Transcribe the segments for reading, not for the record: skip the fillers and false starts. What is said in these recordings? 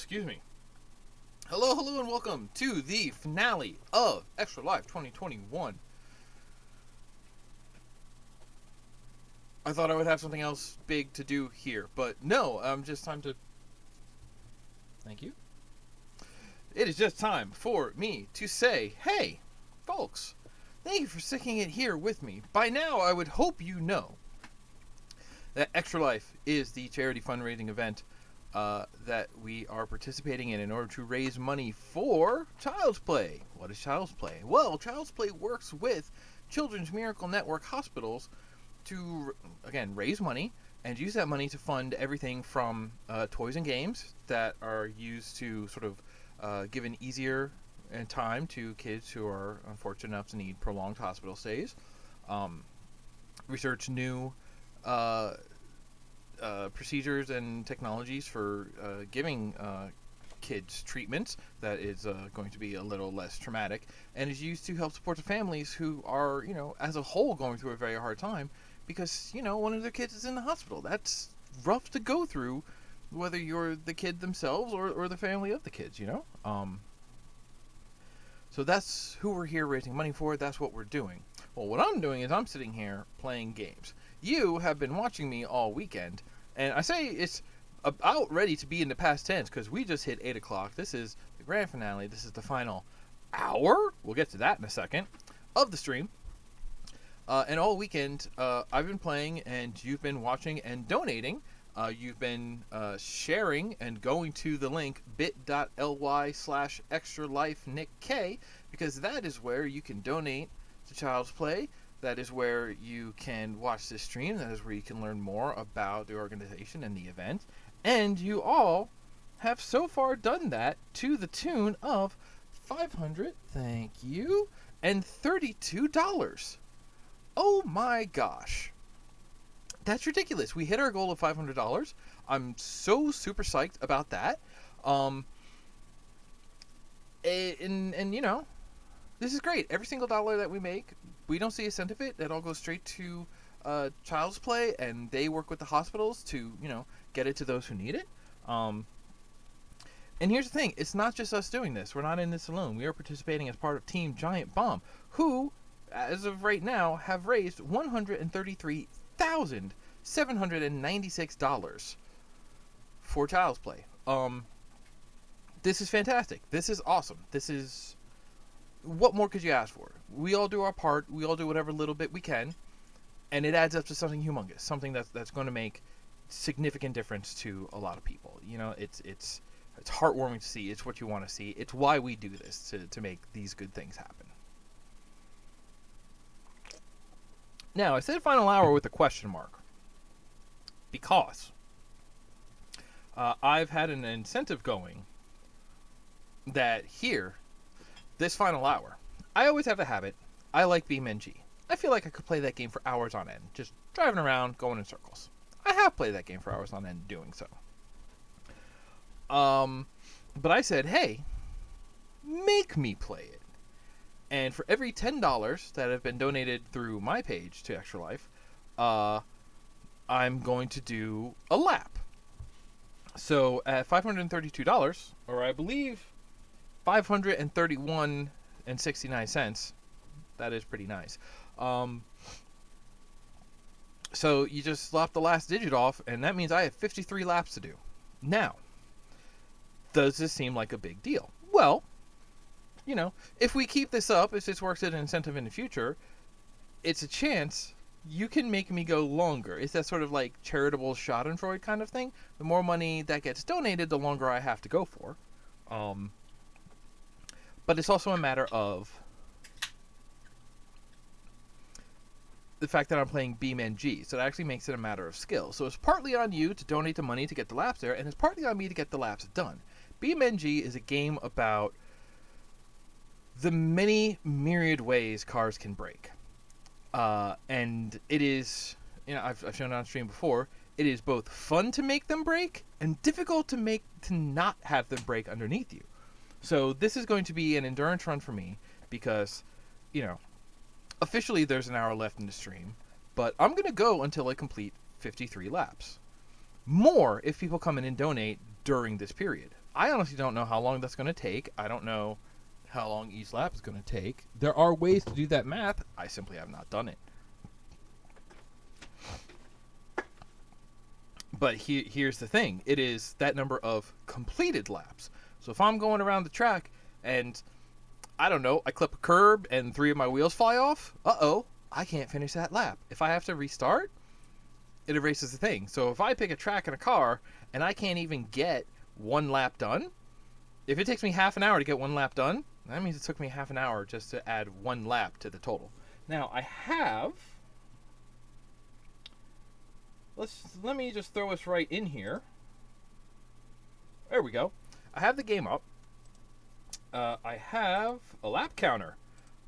Excuse me. Hello, and welcome to the finale of Extra Life 2021. I thought I would have something else big to do here, but no, just time to... Thank you. It is just time for me to say, hey, folks, thank you for sticking it here with me. By now, I would hope you know that Extra Life is the charity fundraising event that we are participating in order to raise money for Child's Play. What is Child's Play? Well, Child's Play works with Children's Miracle Network hospitals to, again, raise money and use that money to fund everything from toys and games that are used to sort of give an easier time to kids who are unfortunate enough to need prolonged hospital stays, research new procedures and technologies for giving kids treatments that is going to be a little less traumatic, and is used to help support the families who are, as a whole going through a very hard time because, one of their kids is in the hospital. That's rough to go through, whether you're the kid themselves or the family of the kids, So that's who we're here raising money for. That's what we're doing. Well, what I'm doing is I'm sitting here playing games. You have been watching me all weekend, and I say it's about ready to be in the past tense because we just hit 8 o'clock. This is the grand finale. This is the final hour. We'll get to that in a second of the stream. And all weekend, I've been playing, and you've been watching and donating. You've been sharing and going to the link bit.ly/extralifenickk, because that is where you can donate to Child's Play. That is where you can watch this stream. That is where you can learn more about the organization and the event. And you all have so far done that to the tune of $500, thank you, and $32. Oh my gosh. That's ridiculous. We hit our goal of $500. I'm so super psyched about that. And this is great. Every single dollar that we make, we don't see a cent of it. That all goes straight to Child's Play, and they work with the hospitals to, get it to those who need it. And here's the thing. It's not just us doing this. We're not in this alone. We are participating as part of Team Giant Bomb, who, as of right now, have raised $133,796 for Child's Play. This is fantastic. This is awesome. This is... What more could you ask for? We all do our part. We all do whatever little bit we can, and it adds up to something humongous, something that's going to make significant difference to a lot of people. It's heartwarming to see. It's what you want to see. It's why we do this, to make these good things happen. Now, I said final hour with a question mark because I've had an incentive going that here, this final hour, I always have a habit. I like BeamNG. I feel like I could play that game for hours on end, just driving around, going in circles. I have played that game for hours on end doing so. But I said, hey, make me play it. And for every $10 that have been donated through my page to Extra Life, I'm going to do a lap. So at $532, or I believe $531.69, that is pretty nice. So you just slap the last digit off, and that means I have 53 laps to do. Now, does this seem like a big deal? Well, if we keep this up, if this works as an incentive in the future, it's a chance you can make me go longer. It's that sort of like charitable schadenfreude kind of thing. The more money that gets donated, the longer I have to go for. But it's also a matter of the fact that I'm playing BeamNG, so it actually makes it a matter of skill. So it's partly on you to donate the money to get the laps there, and it's partly on me to get the laps done. BeamNG is a game about the many myriad ways cars can break. And it is, I've shown it on stream before, it is both fun to make them break and difficult to not have them break underneath you. So this is going to be an endurance run for me because, officially there's an hour left in the stream, but I'm going to go until I complete 53 laps. More if people come in and donate during this period. I honestly don't know how long that's going to take. I don't know how long each lap is going to take. There are ways to do that math. I simply have not done it. But here's the thing. It is that number of completed laps. So if I'm going around the track and, I don't know, I clip a curb and 3 of my wheels fly off, I can't finish that lap. If I have to restart, it erases the thing. So if I pick a track in a car and I can't even get 1 lap done, if it takes me half an hour to get 1 lap done, that means it took me half an hour just to add 1 lap to the total. Now I have... Let me just throw us right in here. There we go. I have the game up. I have a lap counter.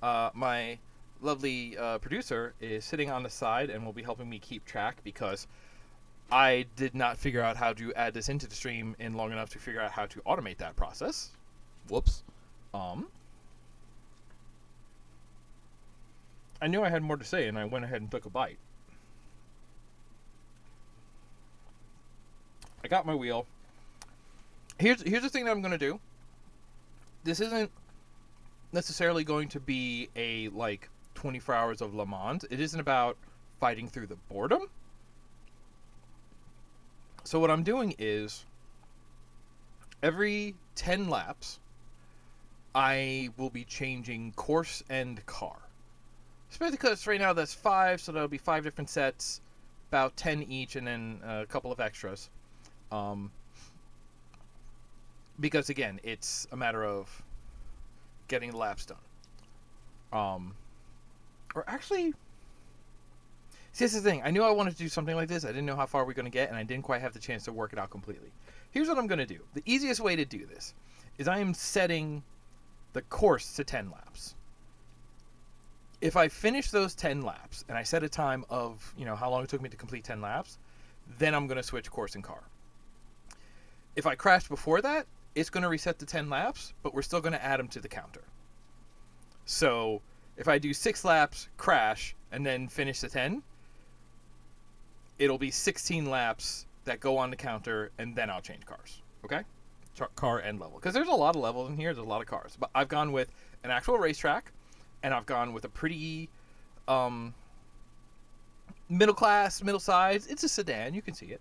My lovely producer is sitting on the side and will be helping me keep track because I did not figure out how to add this into the stream in long enough to figure out how to automate that process. Whoops. I knew I had more to say and I went ahead and took a bite. I got my wheel. Here's the thing that I'm going to do. This isn't necessarily going to be a, 24 hours of Le Mans. It isn't about fighting through the boredom. So what I'm doing is, every 10 laps, I will be changing course and car. Especially because right now that's 5, so that'll be 5 different sets, about 10 each, and then a couple of extras. Because again, it's a matter of getting the laps done. Or actually, see, this is the thing. I knew I wanted to do something like this. I didn't know how far we're going to get, and I didn't quite have the chance to work it out completely. Here's what I'm going to do. The easiest way to do this is I am setting the course to 10 laps. If I finish those 10 laps, and I set a time of, how long it took me to complete 10 laps, then I'm going to switch course and car. If I crash before that, it's going to reset the 10 laps, but we're still going to add them to the counter. So if I do 6 laps, crash, and then finish the 10, it'll be 16 laps that go on the counter, and then I'll change cars. Okay? Car and level. Because there's a lot of levels in here. There's a lot of cars. But I've gone with an actual racetrack, and I've gone with a pretty middle class, middle size. It's a sedan. You can see it.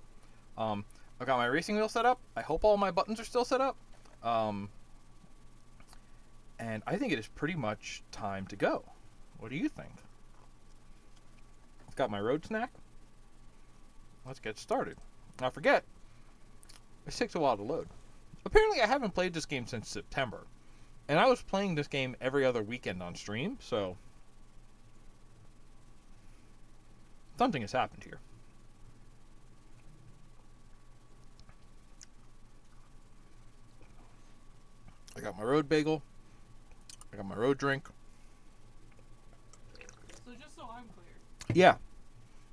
I've got my racing wheel set up. I hope all my buttons are still set up. And I think it is pretty much time to go. What do you think? I've got my road snack. Let's get started. Now forget, it takes a while to load. Apparently I haven't played this game since September. And I was playing this game every other weekend on stream, so something has happened here. I got my road bagel. I got my road drink. So just so I'm clear. Yeah.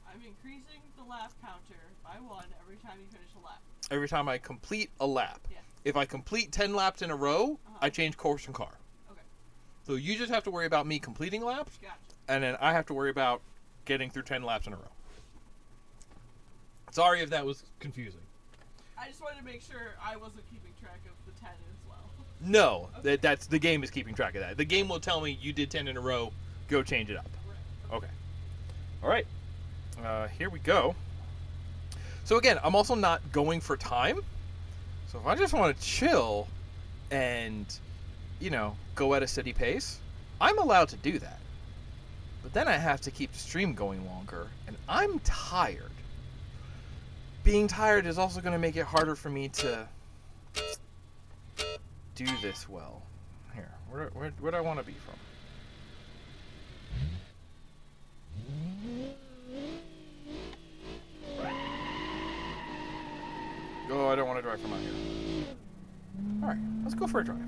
I'm increasing the lap counter by 1 every time you finish a lap. Every time I complete a lap. Yeah. If I complete 10 laps in a row, I change course and car. Okay. So you just have to worry about me completing laps. Gotcha. And then I have to worry about getting through 10 laps in a row. Sorry if that was confusing. I just wanted to make sure I wasn't keeping track of the 10 as well. No, Okay. that's the game is keeping track of that. The game will tell me you did 10 in a row, go change it up. Right. Okay. All right. Here we go. So again, I'm also not going for time. So if I just want to chill and, go at a steady pace, I'm allowed to do that. But then I have to keep the stream going longer, and I'm tired. Being tired is also going to make it harder for me to do this well. Here, where do I want to be from? Oh, I don't want to drive from out here. Alright, let's go for a drive.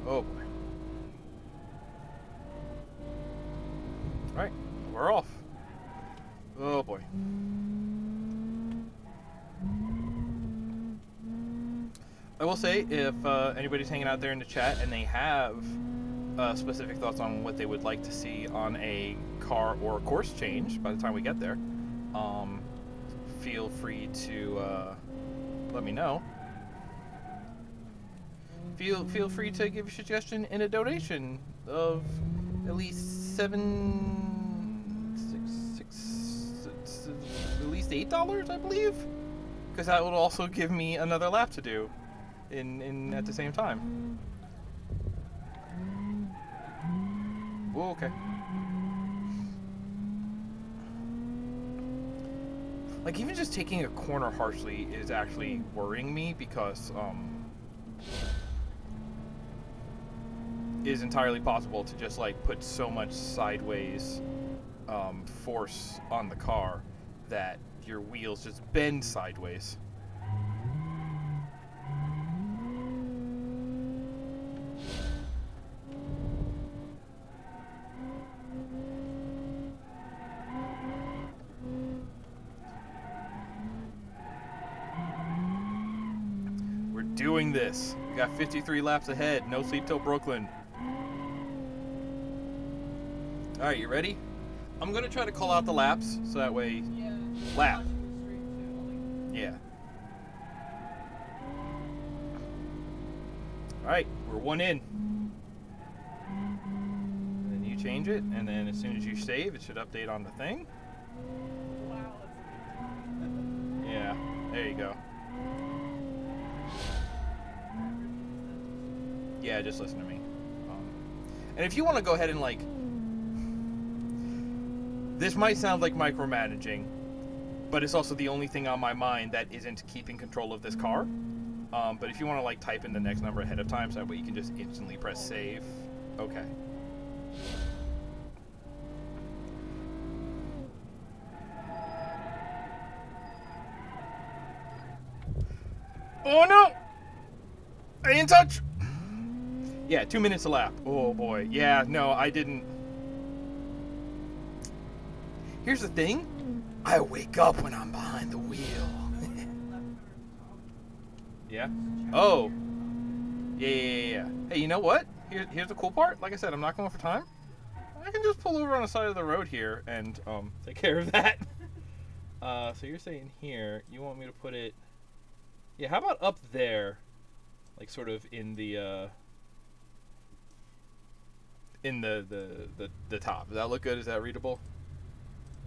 Oh boy. Alright, we're off. Oh boy. I will say, if anybody's hanging out there in the chat and they have specific thoughts on what they would like to see on a car or course change by the time we get there, feel free to let me know. Feel free to give a suggestion in a donation of at least at least $8, I believe, because that would also give me another lap to do in at the same time. Whoa, okay. Like, even just taking a corner harshly is actually worrying me because it is entirely possible to just like put so much sideways force on the car that your wheels just bend sideways. We're doing this. We got 53 laps ahead. No sleep till Brooklyn. All right, you ready? I'm gonna try to call out the laps so that way. Yeah. Lap. Watching the stream too. Yeah. All right, we're one in. And then you change it, and then as soon as you save, it should update on the thing. Wow, that's a big time. Yeah, there you go. Yeah, just listen to me. And if you want to go ahead and like, this might sound like micromanaging, but it's also the only thing on my mind that isn't keeping control of this car. But if you want to like type in the next number ahead of time, so that way you can just instantly press save. Okay. Oh no! I didn't touch! Yeah, 2 minutes a lap. Oh boy. Yeah, no, I didn't. Here's the thing. I wake up when I'm behind the wheel. Yeah? Oh. Yeah. Hey, you know what? Here's the cool part. Like I said, I'm not going for time. I can just pull over on the side of the road here and take care of that. So you're saying here, you want me to put it... Yeah, how about up there? Like sort of in the... in the top. Does that look good? Is that readable?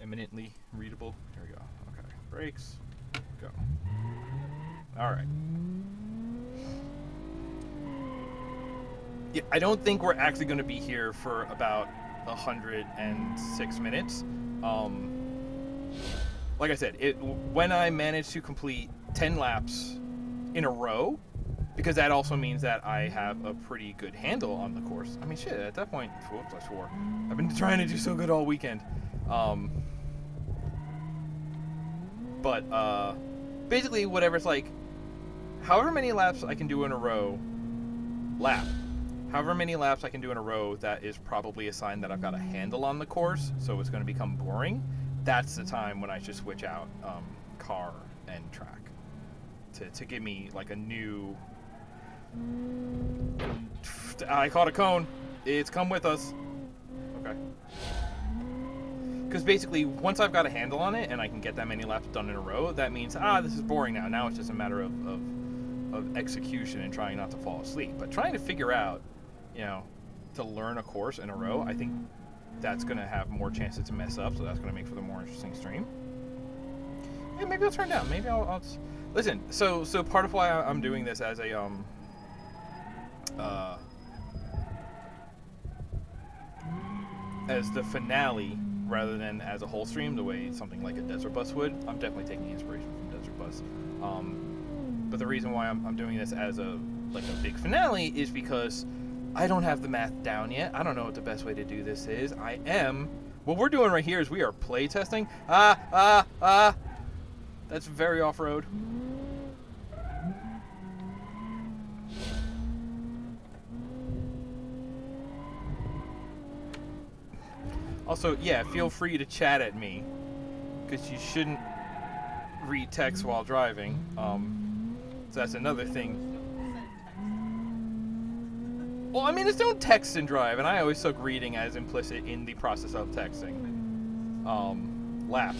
Eminently readable. There we go. Okay. Brakes. Go. Alright. Yeah, I don't think we're actually going to be here for about 106 minutes. Like I said, when I manage to complete 10 laps in a row, because that also means that I have a pretty good handle on the course. I mean, shit, at that point, whoops, I swore. I've been trying to do so good all weekend. But basically, whatever it's like, however many laps I can do in a row, however many laps I can do in a row, that is probably a sign that I've got a handle on the course, so it's going to become boring. That's the time when I should switch out car and track to give me like a new... I caught a cone. It's come with us. Okay. Because basically, once I've got a handle on it and I can get that many laps done in a row, that means, this is boring now. Now it's just a matter of execution and trying not to fall asleep. But trying to figure out, to learn a course in a row, I think that's going to have more chances to mess up, so that's going to make for the more interesting stream. Yeah, maybe I'll turn down. Maybe I'll listen, so part of why I'm doing this as a, as the finale rather than as a whole stream, the way something like a Desert Bus would. I'm definitely taking inspiration from Desert Bus. But the reason why I'm doing this as a big finale is because I don't have the math down yet. I don't know what the best way to do this is. What we're doing right here is we are play testing. That's very off-road. Also, yeah, feel free to chat at me, because you shouldn't read text while driving. So that's another thing. Well, I mean, it's don't text and drive, and I always took reading as implicit in the process of texting. Lap.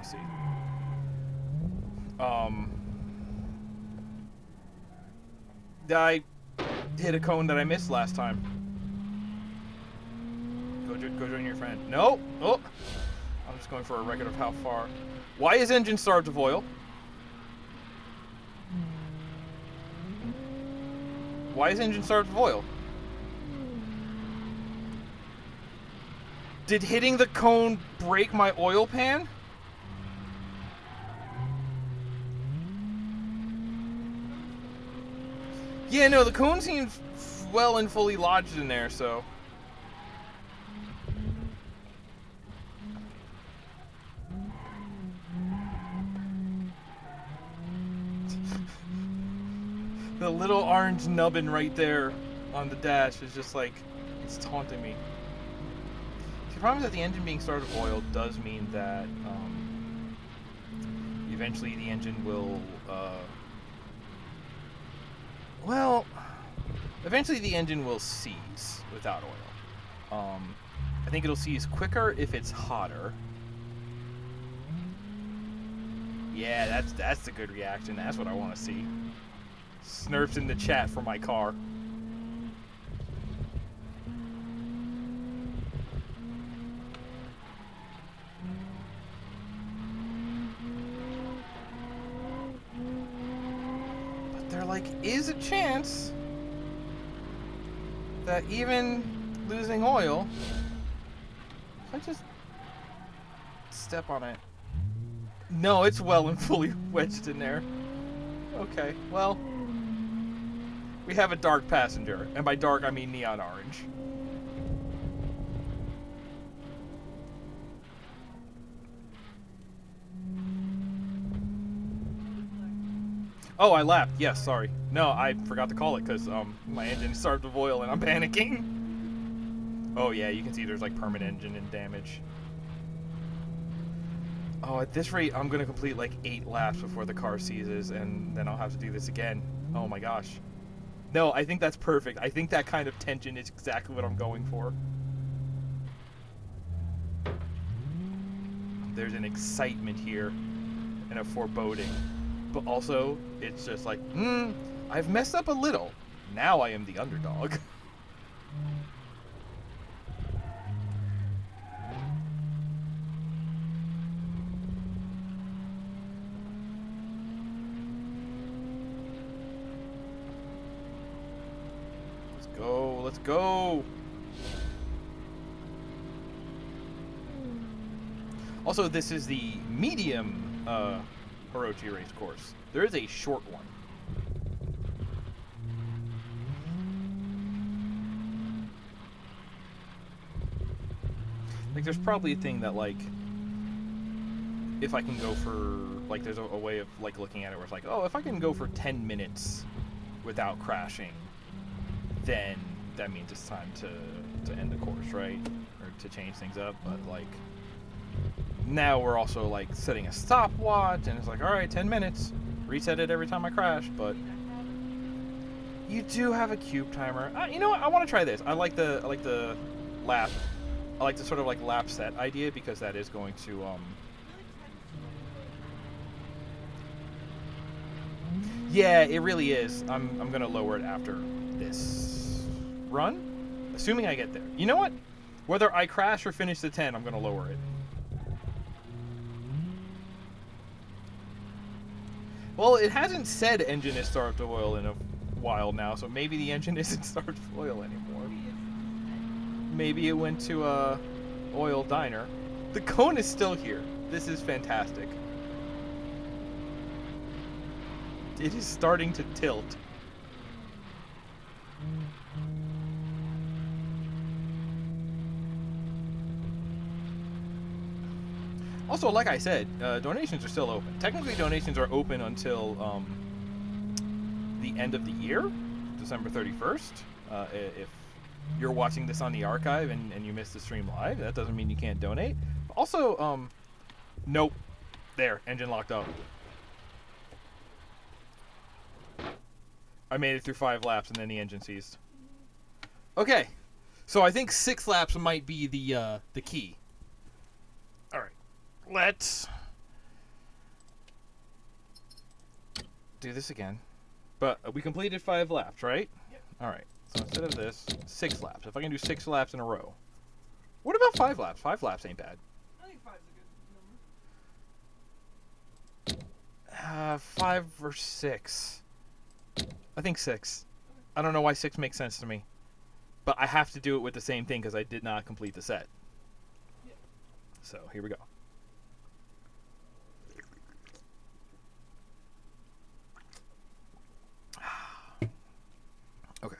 to see. I hit a cone that I missed last time. Go join your friend. No. Oh. I'm just going for a record of how far. Why is engine starved of oil? Why is engine starved of oil? Did hitting the cone break my oil pan? Yeah, no, the cone seems well and fully lodged in there, so... The little orange nubbin right there on the dash is just like, it's taunting me. The problem is that the engine being starved of oil does mean that eventually the engine will, eventually the engine will seize without oil. I think it'll seize quicker if it's hotter. Yeah, that's the good reaction. That's what I want to see. Snurps in the chat for my car. But there, like, is a chance that even losing oil, if I just step on it. No, it's well and fully wedged in there. Okay, well, we have a dark passenger, and by dark I mean neon orange. Oh, I lapped. Yes, sorry. No, I forgot to call it because my engine is starved of oil and I'm panicking. Oh yeah, you can see there's like permanent engine damage. Oh, at this rate, I'm gonna complete like 8 laps before the car seizes, and then I'll have to do this again. Oh my gosh. No, I think that's perfect. I think that kind of tension is exactly what I'm going for. There's an excitement here and a foreboding. But also, it's just like, I've messed up a little. Now I am the underdog. Let's go. Also, this is the medium Orochi race course. There is a short one. Like, there's probably a thing that, like, if I can go for, like, there's a way of, like, looking at it where it's like, oh, if I can go for 10 minutes without crashing, then that means it's time to end the course, right? Or to change things up, but, like, now we're also, like, setting a stopwatch, and it's like, alright, 10 minutes. Reset it every time I crash, but you do have a cube timer. You know what? I want to try this. I like the lap. I like the sort of, like, lap set idea, because that is going to, yeah, it really is. I'm gonna lower it after this run, assuming I get there. You know what? Whether I crash or finish the 10, I'm gonna lower it. Well, it hasn't said engine is starved of oil in a while now, so maybe the engine isn't starved of oil anymore. Maybe it went to a oil diner. The cone is still here. This is fantastic. It is starting to tilt. Also, like I said, donations are still open. Technically, donations are open until the end of the year, December 31st. If you're watching this on the archive and you missed the stream live, that doesn't mean you can't donate. Also, nope. There, engine locked up. I made it through 5 laps and then the engine seized. Okay, so I think 6 laps might be the key. All right, let's do this again. But we completed 5 laps, right? Yep. Alright. So instead of this, 6 laps. If I can do 6 laps in a row. What about 5 laps? 5 laps ain't bad. I think 5's a good number. 5 or 6. I think 6. I don't know why 6 makes sense to me. But I have to do it with the same thing because I did not complete the set. Yep. So here we go. Okay.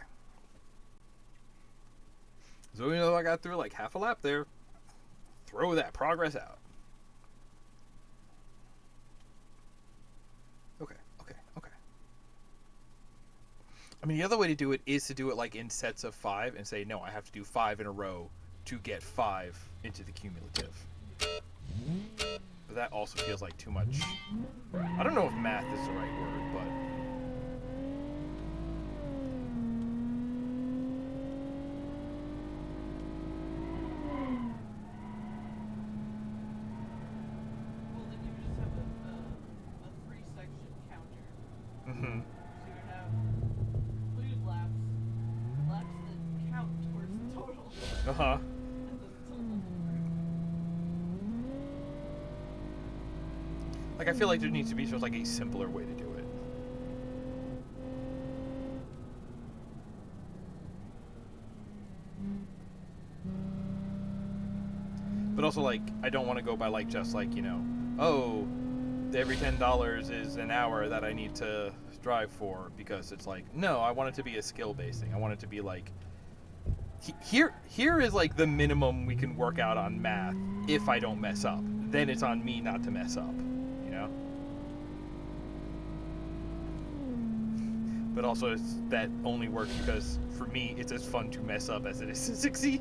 So even though I got through like half a lap there, throw that progress out. Okay. I mean, the other way to do it is to do it like in sets of 5 and say, no, I have to do 5 in a row to get 5 into the cumulative. But that also feels like too much. I don't know if math is the right word, but... Well, then you would just have a 3-section counter. Mm-hmm. So you would have completed laps, laps that count towards the total, Uh-huh. and then the total. Like, I feel like there needs to be sort of like a simpler way to do it. But also, like, I don't want to go by, like, just like, you know, oh, every $10 is an hour that I need to drive for, because it's like, no, I want it to be a skill-based thing. I want it to be like, here is like the minimum we can work out on math if I don't mess up. Then it's on me not to mess up, you know? But also, that only works because, for me, it's as fun to mess up as it is to succeed.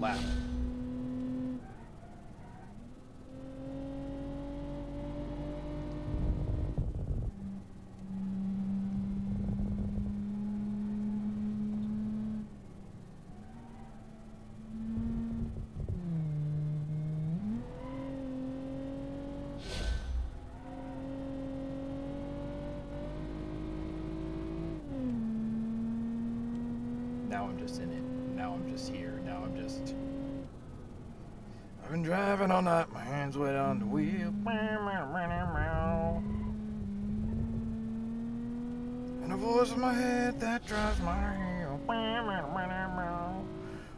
Lap. Now I'm just in it. Now I'm just here. Now I'm just... I've been driving all night, my hands wet on the wheel. And a voice in my head that drives my heel.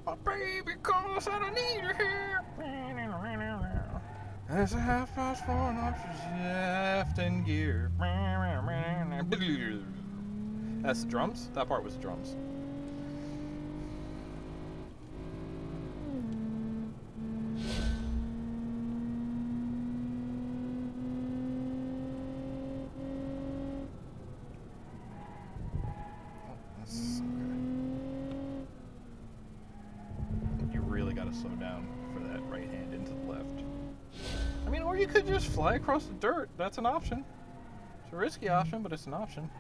Oh, baby, cause I don't need her here. It's a 4:30 and I'm shaft in gear. That's the drums? That part was the drums. You really gotta slow down for that right hand into the left. I mean, or you could just fly across the dirt. That's an option. It's a risky option, but it's an option.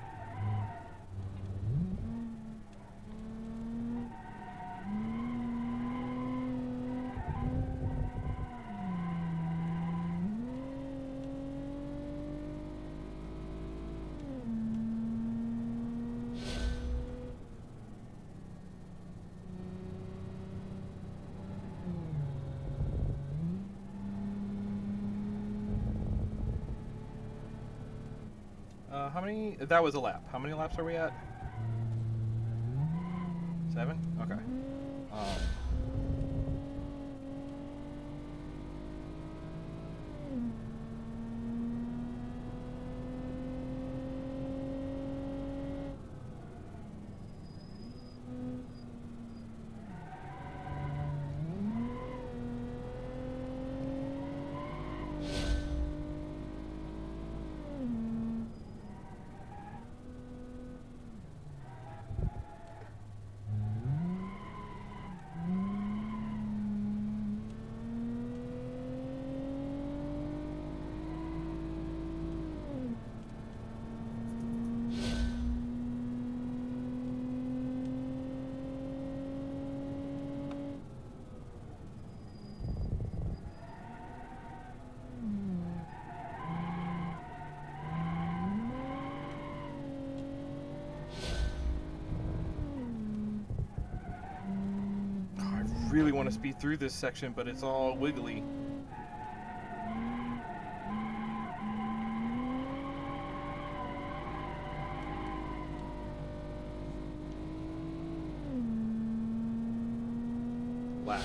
How many? That was a lap. How many laps are we at? 7? Okay. really want to speed through this section, but it's all wiggly. Lap.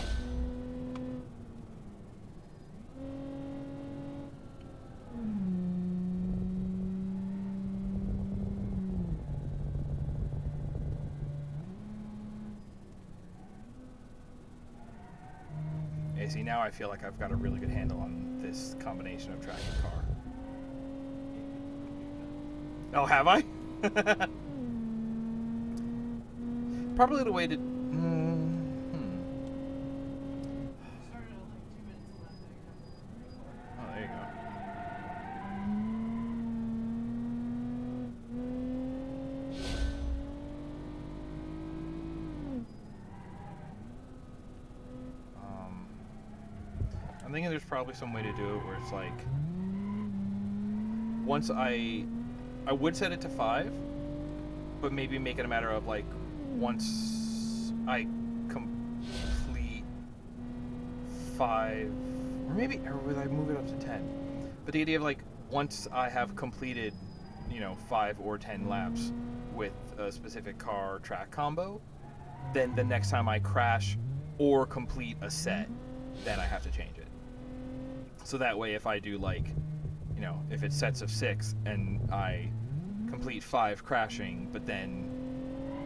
Yeah, see, now I feel like I've got a really good handle on this combination of track and car. Oh, have I? Probably the way to... Started at like 2 minutes left. Oh, there you go. I'm thinking there's probably some way to do it where it's like... Once I would set it to 5, but maybe make it a matter of like, once I complete 5, or would I move it up to 10? But the idea of like, once I have completed, 5 or 10 laps with a specific car track combo, then the next time I crash or complete a set, then I have to change it. So that way, if I do like, if it's sets of 6 and I complete 5 crashing, but then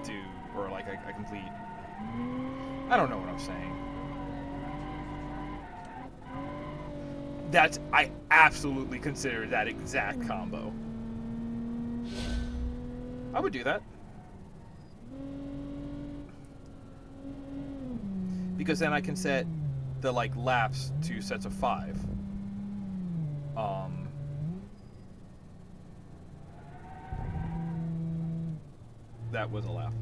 do, or like I complete, I don't know what I'm saying. I absolutely consider that exact combo. I would do that. Because then I can set the like laps to sets of 5. That was a lap.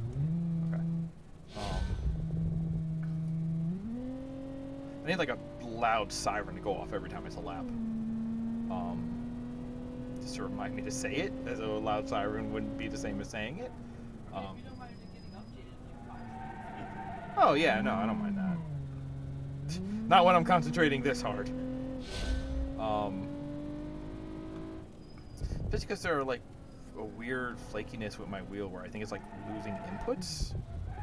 Okay. I need like a loud siren to go off every time it's a lap. Just to remind me to say it, as a loud siren wouldn't be the same as saying it. If you don't mind it getting updated in like 5 seconds. Oh yeah, no, I don't mind that. Not when I'm concentrating this hard. Just because there are like a weird flakiness with my wheel where I think it's like losing inputs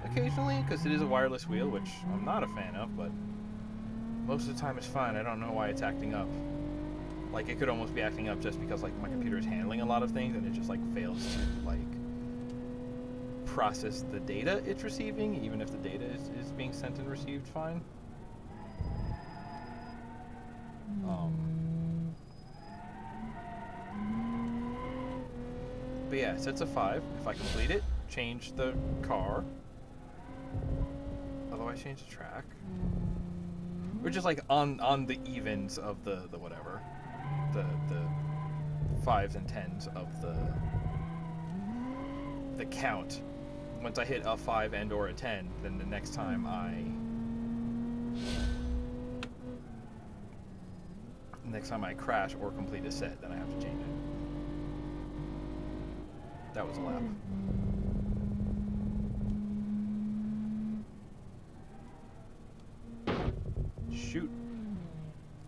occasionally, because it is a wireless wheel, which I'm not a fan of, but most of the time it's fine. I don't know why it's acting up. Like, it could almost be acting up just because like my computer is handling a lot of things and it just like fails to like process the data it's receiving, even if the data is being sent and received fine. But yeah, sets of 5. If I complete it, change the car. Otherwise, change the track. Or just like on the evens of the whatever, the 5s and 10s of the count. Once I hit a 5 and or a 10, then the next time I crash or complete a set, then I have to change it. That was a lap. Shoot.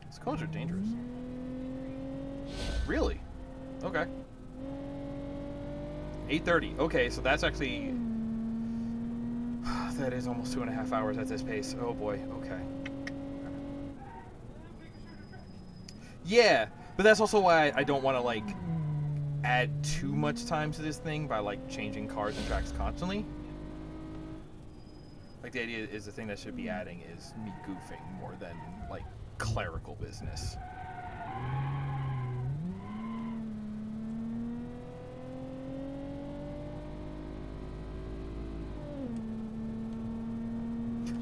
These cones are dangerous. Really? Okay. 8:30. Okay, so that's actually... that is almost 2.5 hours at this pace. Oh boy, okay. Yeah, but that's also why I don't want to, like, add too much time to this thing by, like, changing cars and tracks constantly. Like, the idea is the thing that should be adding is me goofing more than, like, clerical business.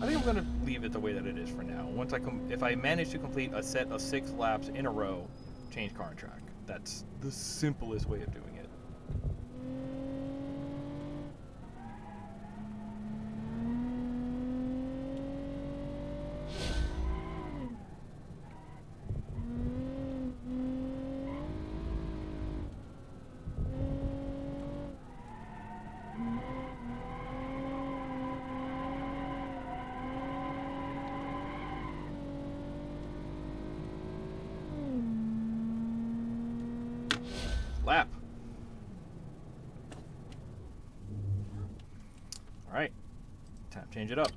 I think I'm going to leave it the way that it is for now. Once if I manage to complete a set of 6 laps in a row, change car and track. That's the simplest way of doing it. Lap. Alright. Time to change it up.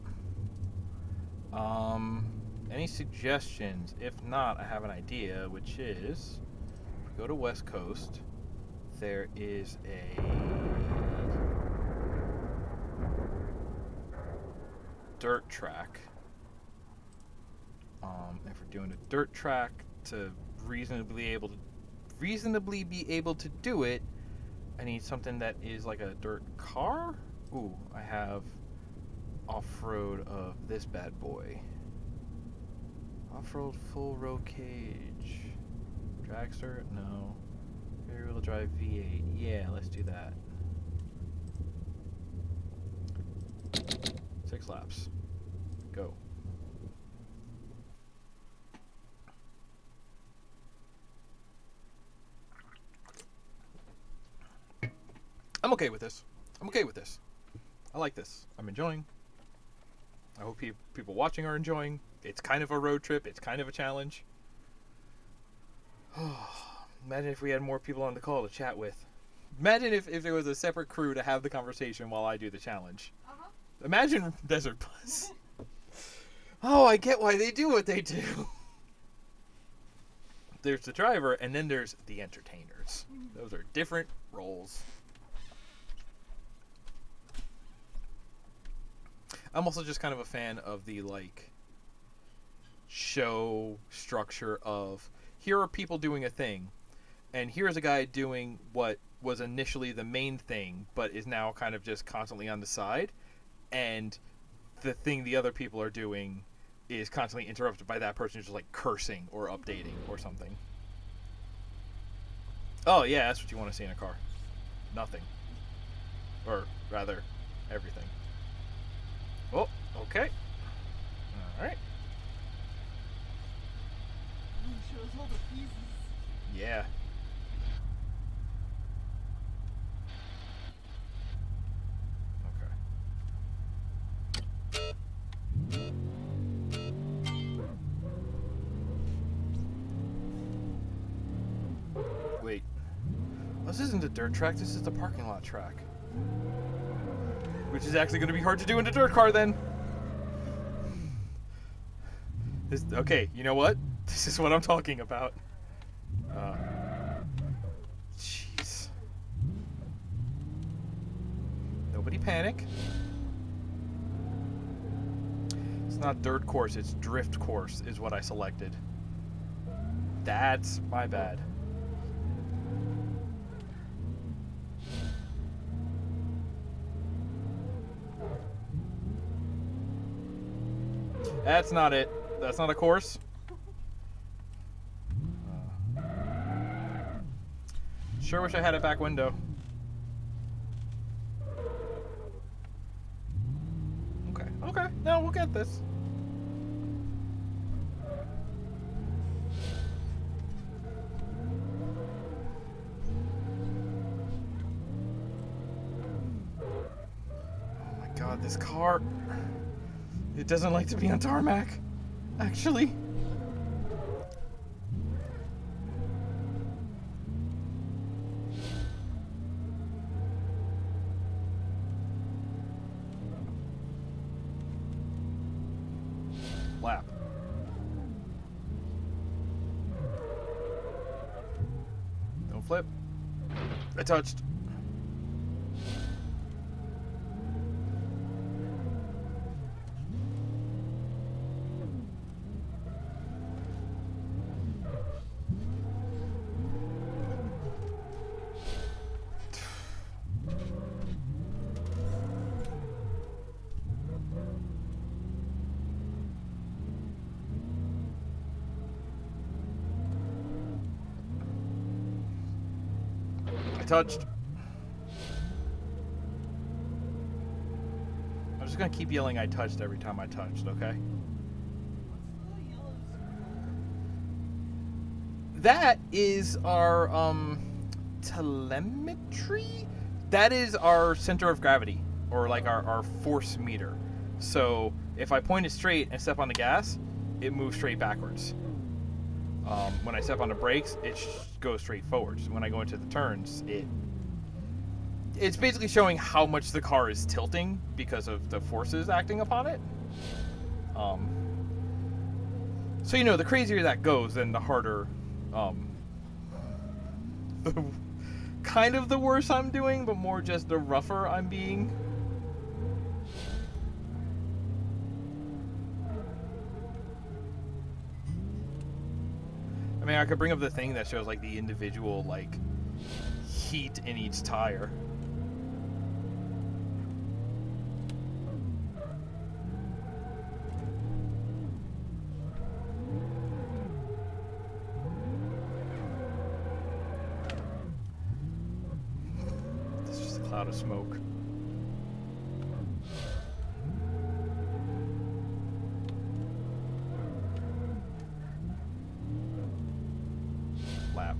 Any suggestions? If not, I have an idea, which is, if we go to West Coast, there is a dirt track. If we're doing a dirt track to reasonably be able to do it, I need something that is like a dirt car. Ooh, I have off-road of this bad boy. Off-road full road cage. Dragster? No. Rear-wheel drive V8. Yeah, let's do that. 6 laps. Go. I'm okay with this. I like this. I'm enjoying. I hope people watching are enjoying. It's kind of a road trip. It's kind of a challenge. Imagine if we had more people on the call to chat with. Imagine if there was a separate crew to have the conversation while I do the challenge. Uh-huh. Imagine Desert Bus. Oh, I get why they do what they do. There's the driver, and then there's the entertainers. Those are different roles. I'm also just kind of a fan of the, like, show structure of, here are people doing a thing, and here's a guy doing what was initially the main thing, but is now kind of just constantly on the side, and the thing the other people are doing is constantly interrupted by that person who's just, like, cursing or updating or something. Oh, yeah, that's what you want to see in a car. Nothing. Or, rather, everything. Oh, okay. Alright. Shows all the pieces. Yeah. Okay. Wait. This isn't a dirt track, this is the parking lot track. Which is actually going to be hard to do in a dirt car then. Okay, you know what? This is what I'm talking about. Jeez. Nobody panic. It's not dirt course, it's drift course is what I selected. That's my bad. That's not it. That's not a course. Sure wish I had a back window. Okay. No, we'll get this. Oh my god, this car. It doesn't like to be on tarmac, actually. Lap. Don't flip. I touched. Touched. I'm just gonna keep yelling I touched every time I touched, okay? What's the yellow square? That is our telemetry. That is our center of gravity, or like our force meter. So if I point it straight and step on the gas, it moves straight backwards. When I step on the brakes, it goes straight forwards. When I go into the turns, it's basically showing how much the car is tilting because of the forces acting upon it. So the crazier that goes, then the harder, kind of the worse I'm doing, but more just the rougher I'm being. I mean, I could bring up the thing that shows like the individual like heat in each tire. This is just a cloud of smoke. Lap.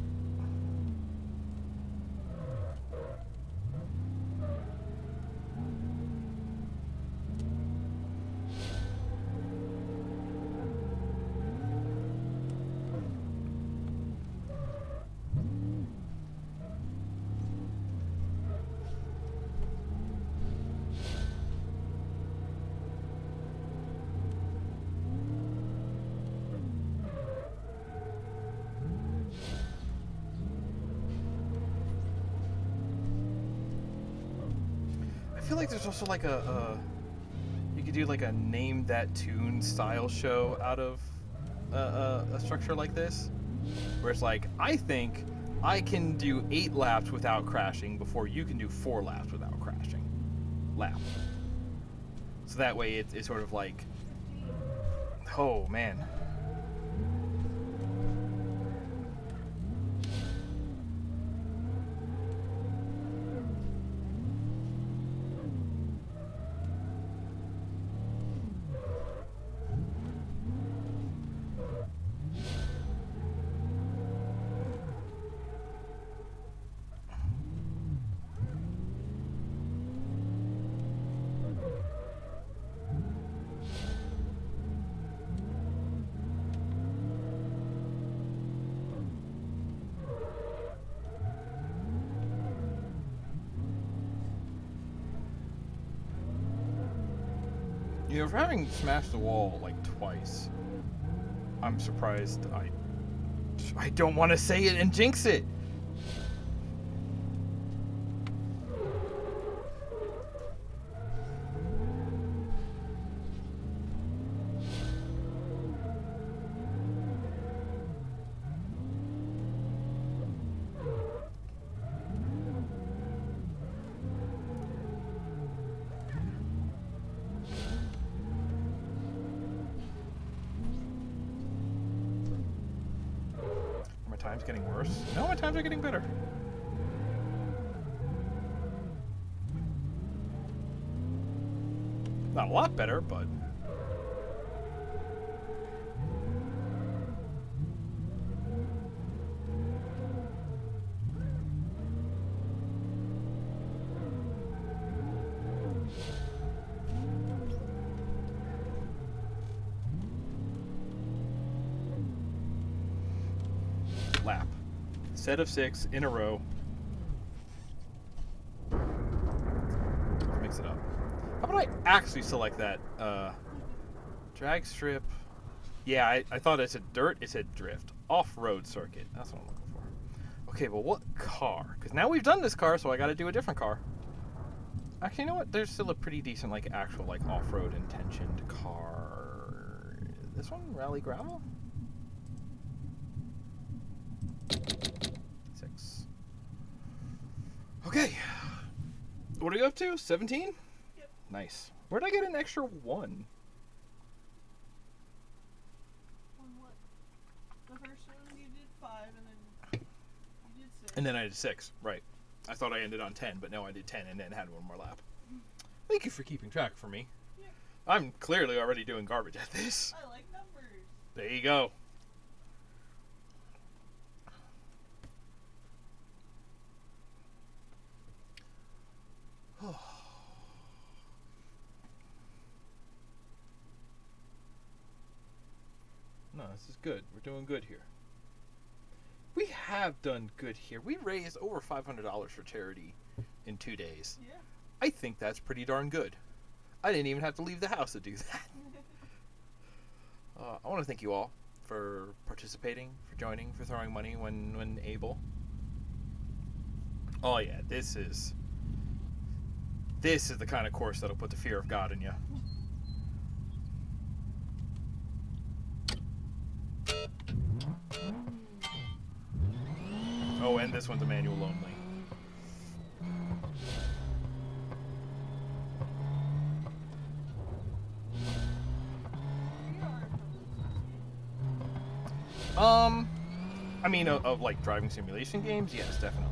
I feel like there's also like you could do like a name that tune style show out of a structure like this, where it's like, I think I can do 8 laps without crashing before you can do 4 laps without crashing. Lap. So that way it's sort of like, oh man. For having smashed the wall like twice, I'm surprised I don't want to say it and jinx it. Are my times getting worse? No, my times are getting better. Not a lot better, but lap. Set of 6 in a row. Mix it up. How about I actually select that drag strip? Yeah, I thought it said dirt. It said drift. Off-road circuit. That's what I'm looking for. Okay, but what car? Because now we've done this car, so I got to do a different car. Actually, you know what? There's still a pretty decent, like, actual, like, off-road intentioned car. This one? Rally Gravel? 6. Okay. What are you up to? 17? Yep. Nice. Where'd I get an extra 1? On what? The first one you did 5, and then you did 6. And then I did 6, right. I thought I ended on 10, but no, I did 10 and then had one more lap. Thank you for keeping track for me. Yeah. I'm clearly already doing garbage at this. I like numbers. There you go. No, this is good. We're doing good here. have done good here. We raised over $500 for charity in 2 days. Yeah. I think that's pretty darn good. I didn't even have to leave the house to do that. I want to thank you all for participating, for joining, for throwing money when able. Oh yeah, this is the kind of course that'll put the fear of God in you. Oh, and this one's a manual only. I mean, of like driving simulation games, yes, definitely.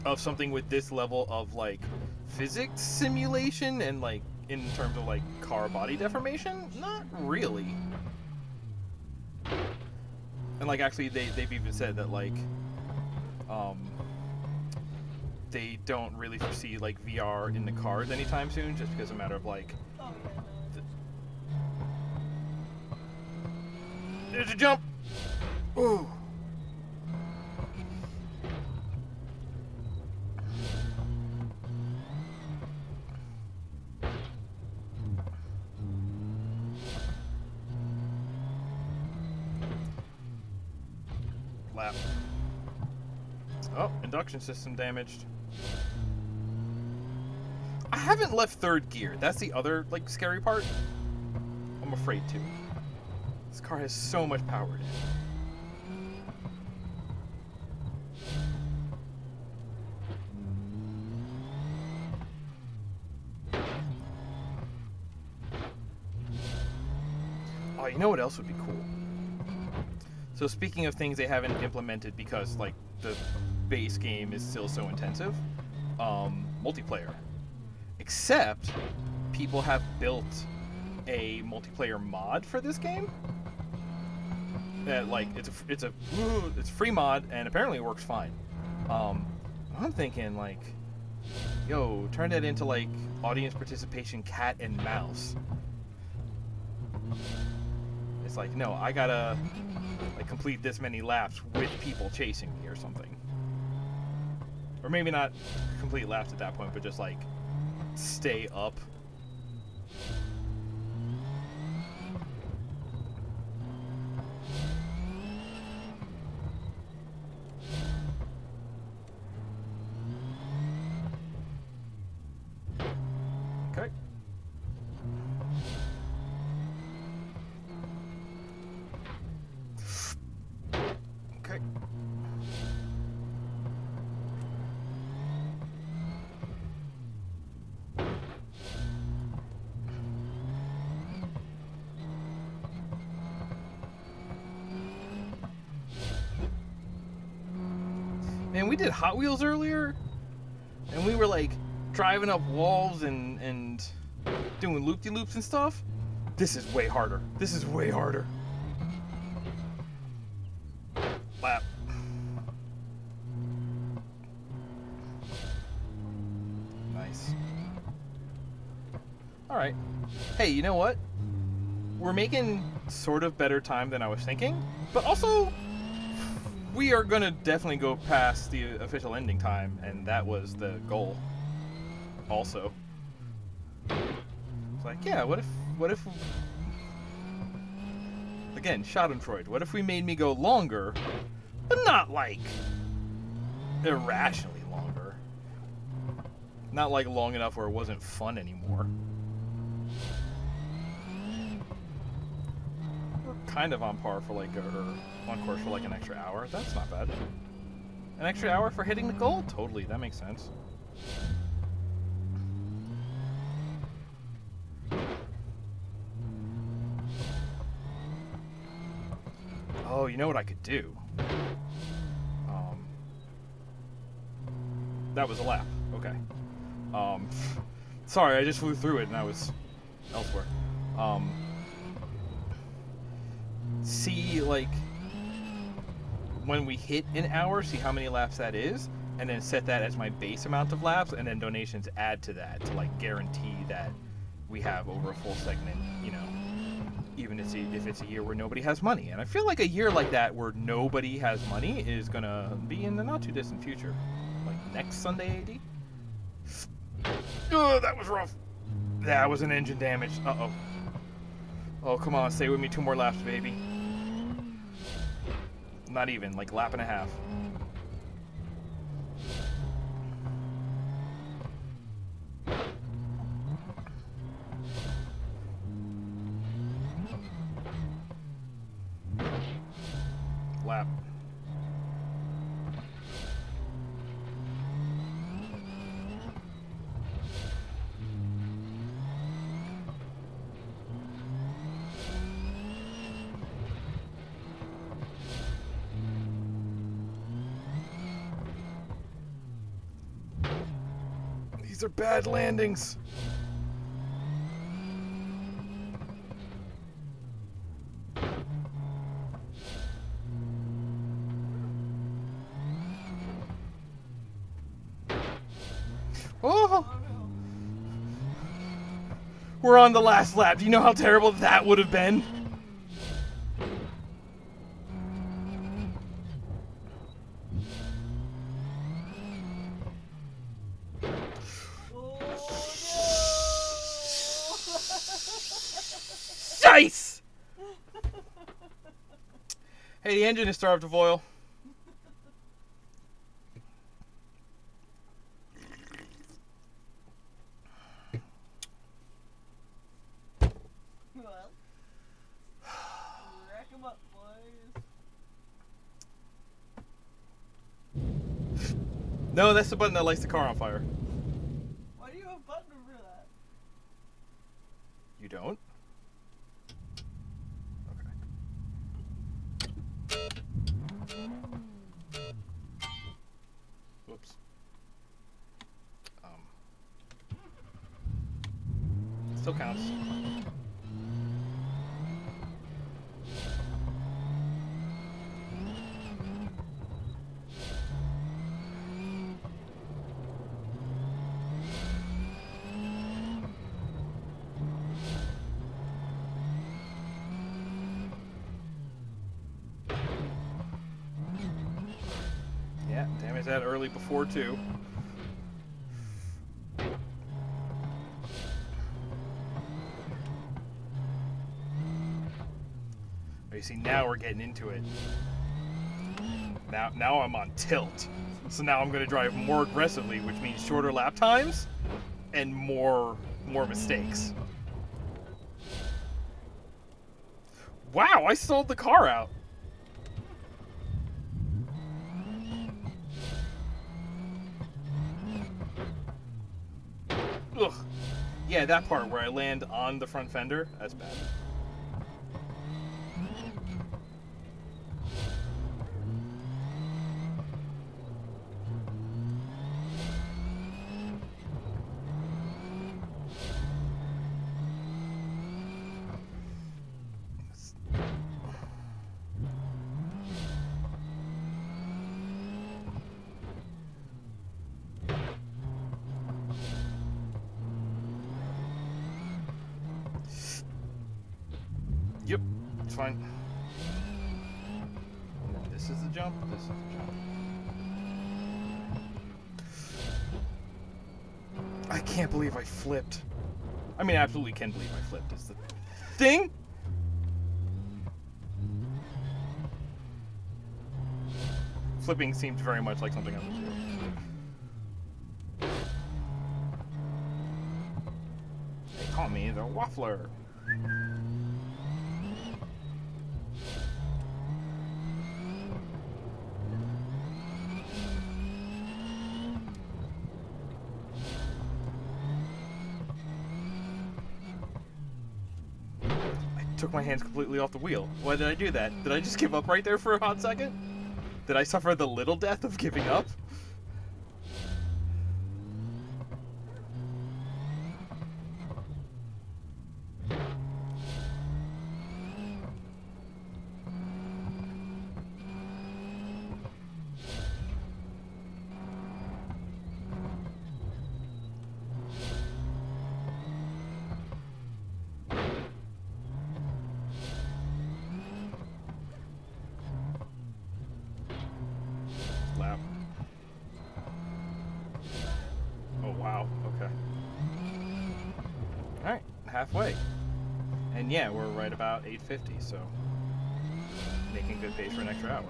Of something with this level of like physics simulation and like in terms of like car body deformation, not really. And like actually, they've even said that like, they don't really foresee like VR in the cars anytime soon, just because it's a matter of like. Oh yeah, no. There's a jump. Ooh. Lap. Oh, induction system damaged. I haven't left third gear. That's the other like scary part. I'm afraid to. This car has so much power in it. Oh, you know what else would be cool? So speaking of things they haven't implemented because like the base game is still so intensive, multiplayer. Except people have built a multiplayer mod for this game. That like it's a free mod and apparently it works fine. I'm thinking like, yo, turn that into like audience participation, cat and mouse. It's like, no, I gotta like complete this many laps with people chasing me or something. Or maybe not complete laps at that point, but just like stay up. Okay. Okay. Man, we did Hot Wheels earlier, and we were like driving up walls and doing loop-de-loops and stuff. This is way harder. This is way harder. Lap. Nice. Alright. Hey, you know what? We're making sort of better time than I was thinking, but also we are gonna definitely go past the official ending time, and that was the goal also. It's like, yeah, what if again, Schadenfreude, what if we made me go longer, but not like irrationally longer? Not like long enough where it wasn't fun anymore. We're kind of on par for like on course for like an extra hour. That's not bad. An extra hour for hitting the goal? Totally, that makes sense. Oh, you know what I could do? That was a lap. Okay. Sorry, I just flew through it and I was elsewhere. See, like, when we hit an hour, see how many laps that is, and then set that as my base amount of laps, and then donations add to that to, like, guarantee that we have over a full segment, you know. even if it's a year where nobody has money. And I feel like a year like that where nobody has money is gonna be in the not too distant future, like next Sunday AD. Oh, that was rough. That was an engine damage. Uh-oh. Oh, come on, stay with me 2 more laps, baby. Not even, like lap and a half. Lap. These are bad landings. Oh! Oh no. We're on the last lap. Do you know how terrible that would have been? Oh no. Dice! Hey, the engine is starved of oil. Well, rack 'em up, boys. No, that's the button that lights the car on fire. Why do you have a button for that? You don't? Okay. Whoops. Still counts. Yeah, damage that early before too. You see, now we're getting into it. Now I'm on tilt. So now I'm going to drive more aggressively, which means shorter lap times and more mistakes. Wow, I sold the car out. Ugh. Yeah, that part where I land on the front fender, that's bad. Yep, it's fine. This is the jump, this is the jump. I can't believe I flipped. I mean, I absolutely can believe I flipped. Is the thing? Flipping seemed very much like something I would do. They call me the Waffler. Took my hands completely off the wheel. Why did I do that? Did I just give up right there for a hot second? Did I suffer the little death of giving up? halfway. And yeah, we're right about 8:50, so making good pace for an extra hour.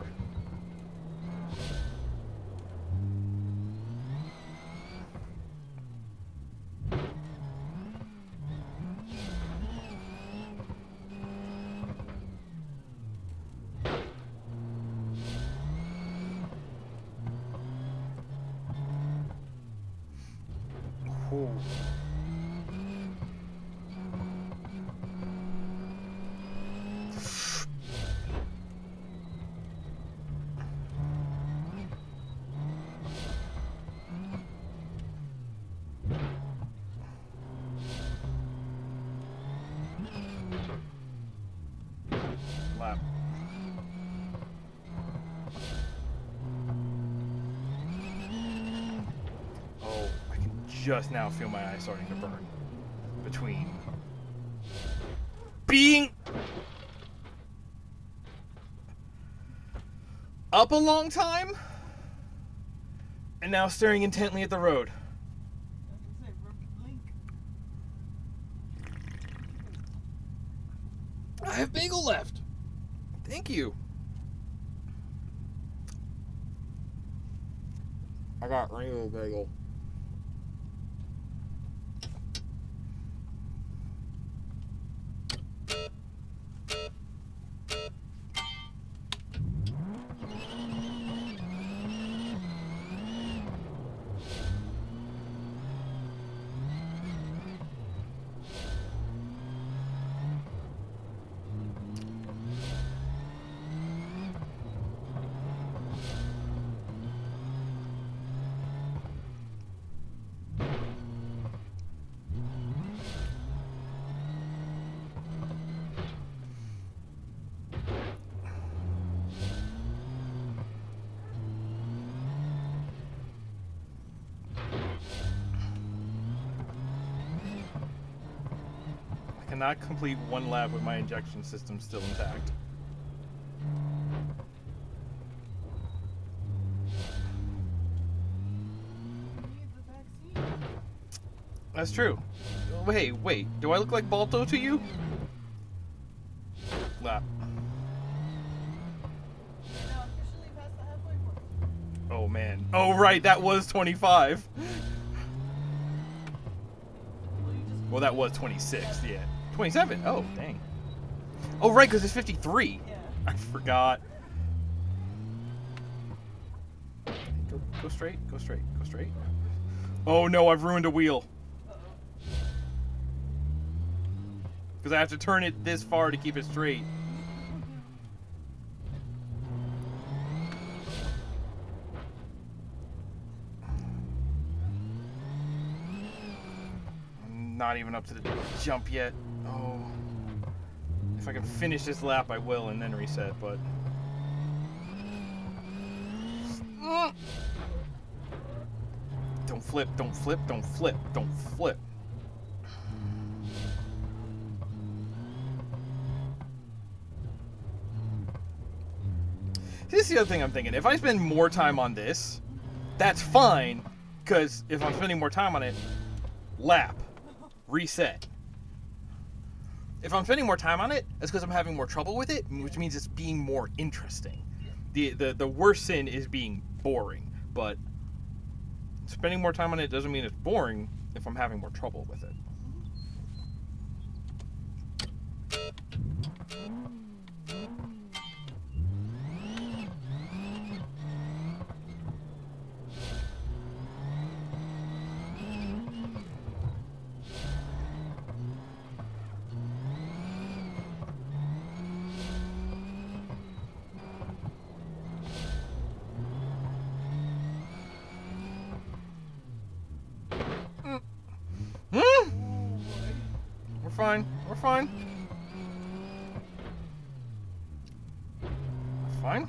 Ooh. Lap. Oh, I can just now feel my eyes starting to burn between being up a long time and now staring intently at the road. I was gonna say, blink. I have bagel left. Thank you. I got real bagel. I cannot complete one lap with my injection system still intact. You need the vaccine. That's true. Wait. Do I look like Balto to you? Lap. You're now officially past the halfway point. Oh man. Oh right, that was 25. Well, you just Well, that was 26. Yeah. 27. Oh dang. Oh right, because it's 53. yeah. I forgot. Go straight. Go straight. Go straight. Oh no, I've ruined a wheel. Uh-oh. Because I have to turn it this far to keep it straight. I'm not even up to the jump yet. Oh. If I can finish this lap, I will, and then reset, but... Don't flip, don't flip, don't flip, don't flip. This is the other thing I'm thinking. If I spend more time on this, that's fine, because if I'm spending more time on it, lap, reset. If I'm spending more time on it, that's because I'm having more trouble with it, which means it's being more interesting. The worst sin is being boring, but spending more time on it doesn't mean it's boring if I'm having more trouble with it. We're fine. We're fine. Fine.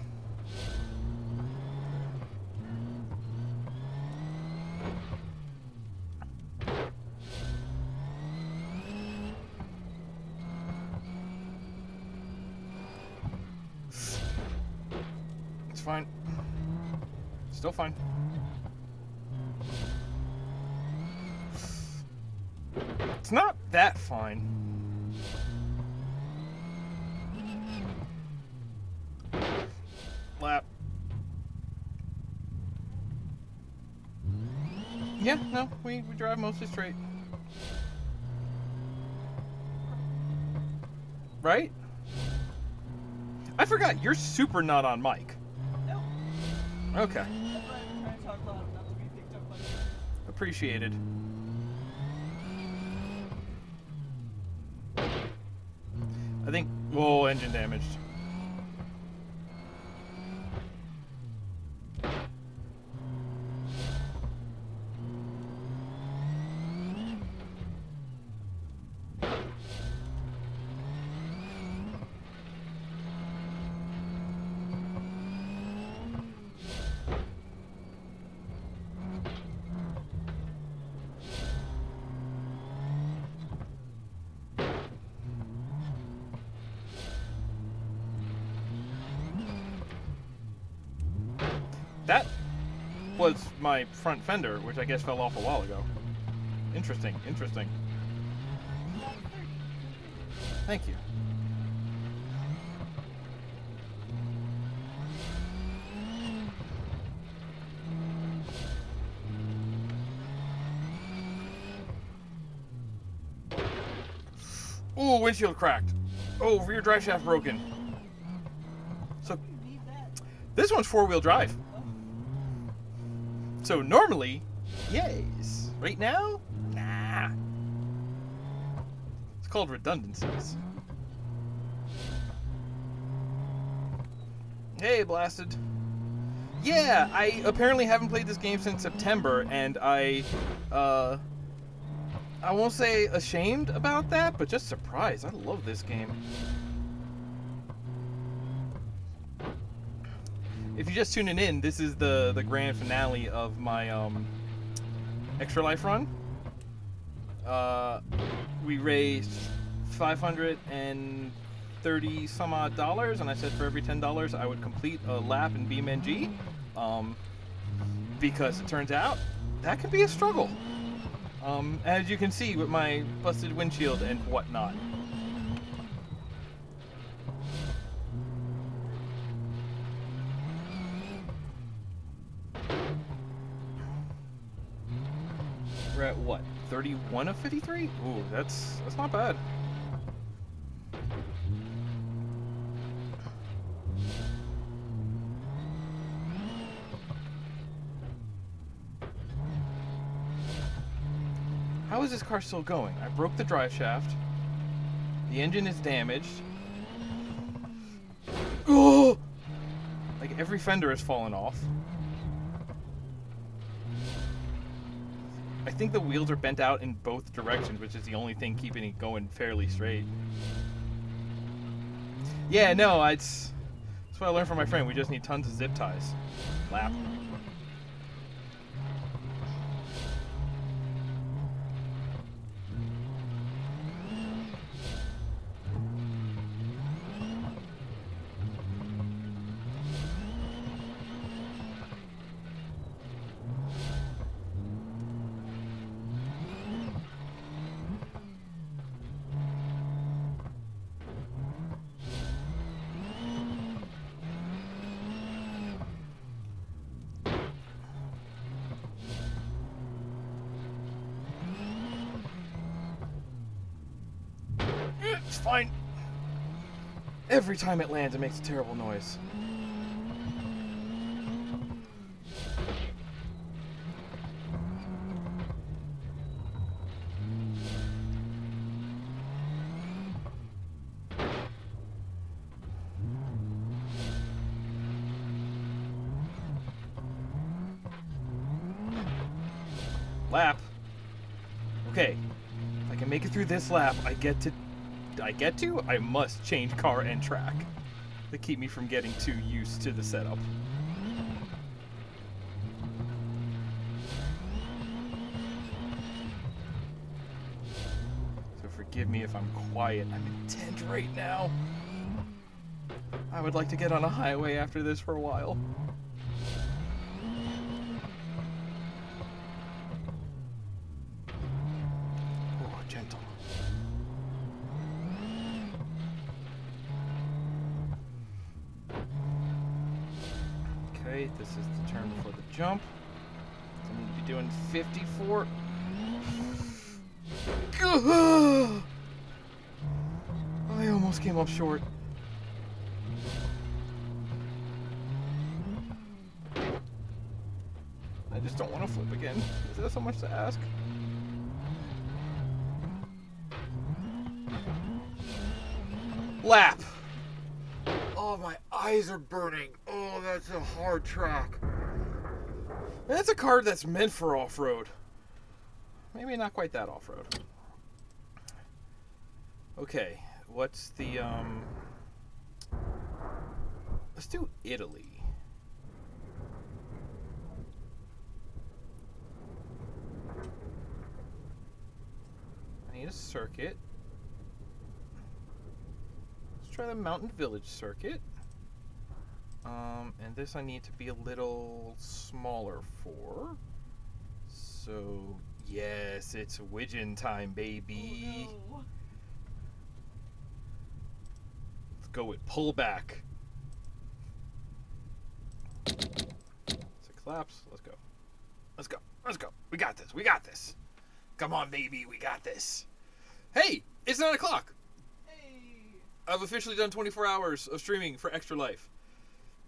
It's fine. Still fine. It's not that fine. Yeah, no, we drive mostly straight. Right? I forgot, you're super not on mic. Nope. Okay. That's why I've been trying to talk loud enough to be picked up by you. Appreciated. I think, whoa, engine damaged. That was my front fender, which I guess fell off a while ago. Interesting, interesting. Lap 30. Thank you. Ooh, windshield cracked. Oh, rear drive shaft broken. So You need that. this one's 4-wheel drive. Oh, So normally, yes. Right now, nah. It's called redundancies. Hey, Blasted. Yeah, I apparently haven't played this game since September, and I won't say ashamed about that, but just surprised. I love this game. If you're just tuning in, this is the grand finale of my Extra Life run. We raised $530 some odd dollars, and I said for every $10 I would complete a lap in BeamNG. Because it turns out that can be a struggle. As you can see with my busted windshield and whatnot. We're at what? 31 of 53? Ooh, that's not bad. How is this car still going? I broke the drive shaft. The engine is damaged. Oh! Like every fender has fallen off. I think the wheels are bent out in both directions, which is the only thing keeping it going fairly straight. Yeah, no, that's what I learned from my friend. We just need tons of zip ties. Lap. It's fine. Every time it lands, it makes a terrible noise. Lap. Okay. If I can make it through this lap, I must change car and track to keep me from getting too used to the setup. So forgive me if I'm quiet. I'm intent right now. I would like to get on a highway after this for a while. Oh, gentle. Okay, this is the turn before the jump. need to be doing 54. I almost came up short. I just don't want to flip again. Is that so much to ask? Lap. Oh, my eyes are burning. Oh, that's a hard track. That's a card that's meant for off-road. Maybe not quite that off-road. Okay, what's the, let's do Italy. I need a circuit. Let's try the Mountain Village circuit. And this I need to be a little smaller for. So, yes, it's Widgeon time, baby. Oh, no. Let's go with pullback. 6 laps. Let's go. Let's go. Let's go. We got this. We got this. Come on, baby. We got this. Hey, it's 9 o'clock. Hey. I've officially done 24 hours of streaming for Extra Life.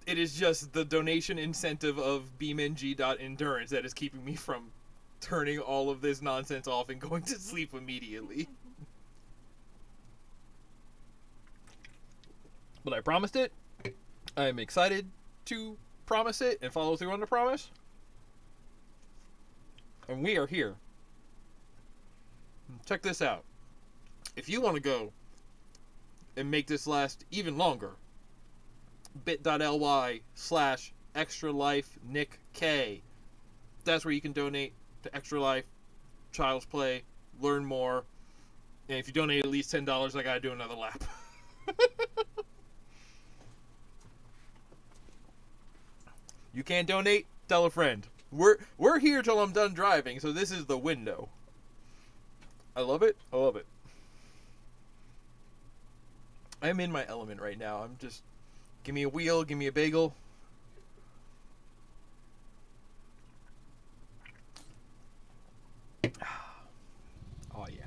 It is just the donation incentive of BeamNG.Endurance that is keeping me from turning all of this nonsense off and going to sleep immediately. But I promised it. I'm excited to promise it and follow through on the promise. And we are here. Check this out. If you want to go and make this last even longer, bit.ly/Extra Life Nick K. That's where you can donate to Extra Life, Child's Play, learn more. And if you donate at least $10, I gotta do another lap. You can't donate? Tell a friend. We're here till I'm done driving, so this is the window. I love it. I love it. I'm in my element right now. I'm just... Give me a wheel, give me a bagel. Oh, yeah.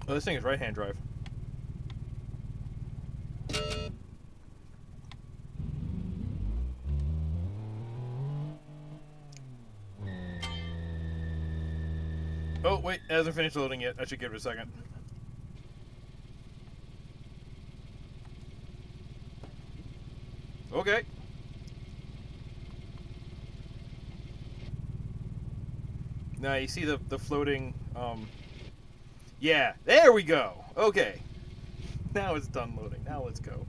Oh, this thing is right-hand drive. Oh, wait, it hasn't finished loading yet. I should give it a second. Okay. Now, you see the floating, Yeah, there we go. Okay. Now it's done loading. Now let's go.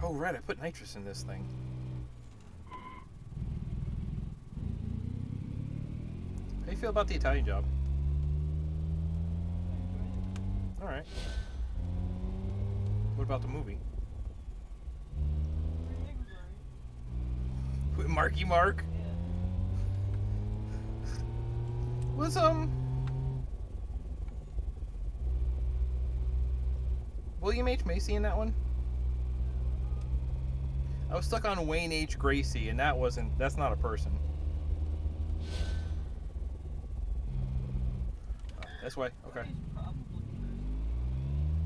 Oh, right, I put nitrous in this thing. How do you feel about the Italian job? Alright. What about the movie? Everything was alright. With Marky Mark? Yeah. Was, William H. Macy in that one? I was stuck on Wayne H. Gracie, and that's not a person. Oh, this way? Okay. He's probably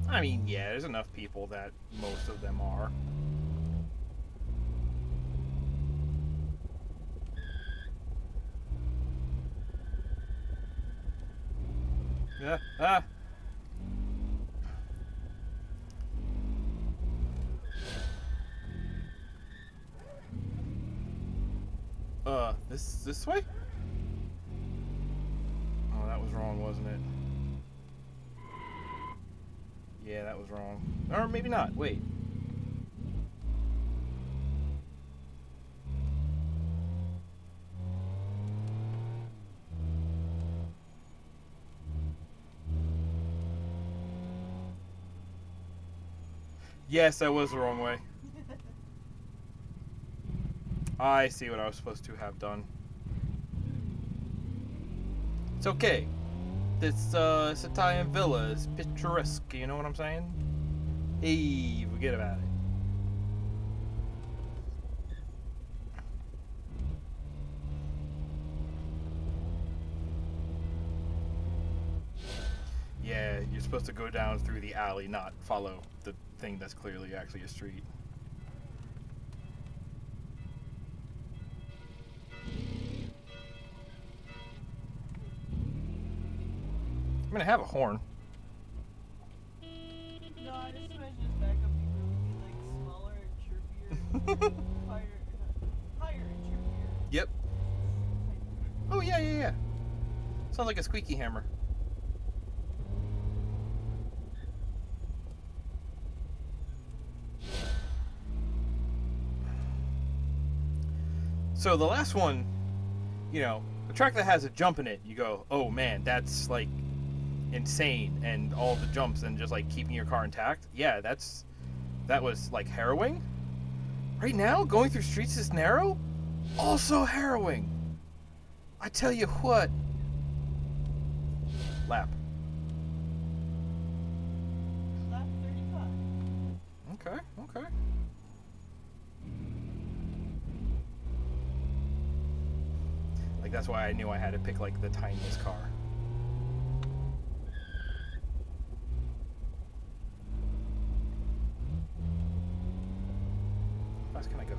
I mean, yeah, there's enough people that most of them are. Yeah, this way? Oh, that was wrong, wasn't it? Yeah, that was wrong. Or maybe not. Wait. Yes, that was the wrong way. I see what I was supposed to have done. It's okay. This Italian villa is picturesque, you know what I'm saying? Hey, forget about it. Yeah, you're supposed to go down through the alley, not follow the thing that's clearly actually a street. I'm gonna have a horn. No, I just imagine his backup beeper would be like smaller and chirpier, higher and chirpier. Yep. Oh, yeah, yeah, yeah. Sounds like a squeaky hammer. So the last one, a track that has a jump in it, you go, oh man, that's like insane, and all the jumps and just like keeping your car intact. Yeah, that was like harrowing. Right now, going through streets this narrow, also harrowing. I tell you what. Lap. Lap 35. Okay, okay. Like that's why I knew I had to pick like the tiniest car. How fast can I go?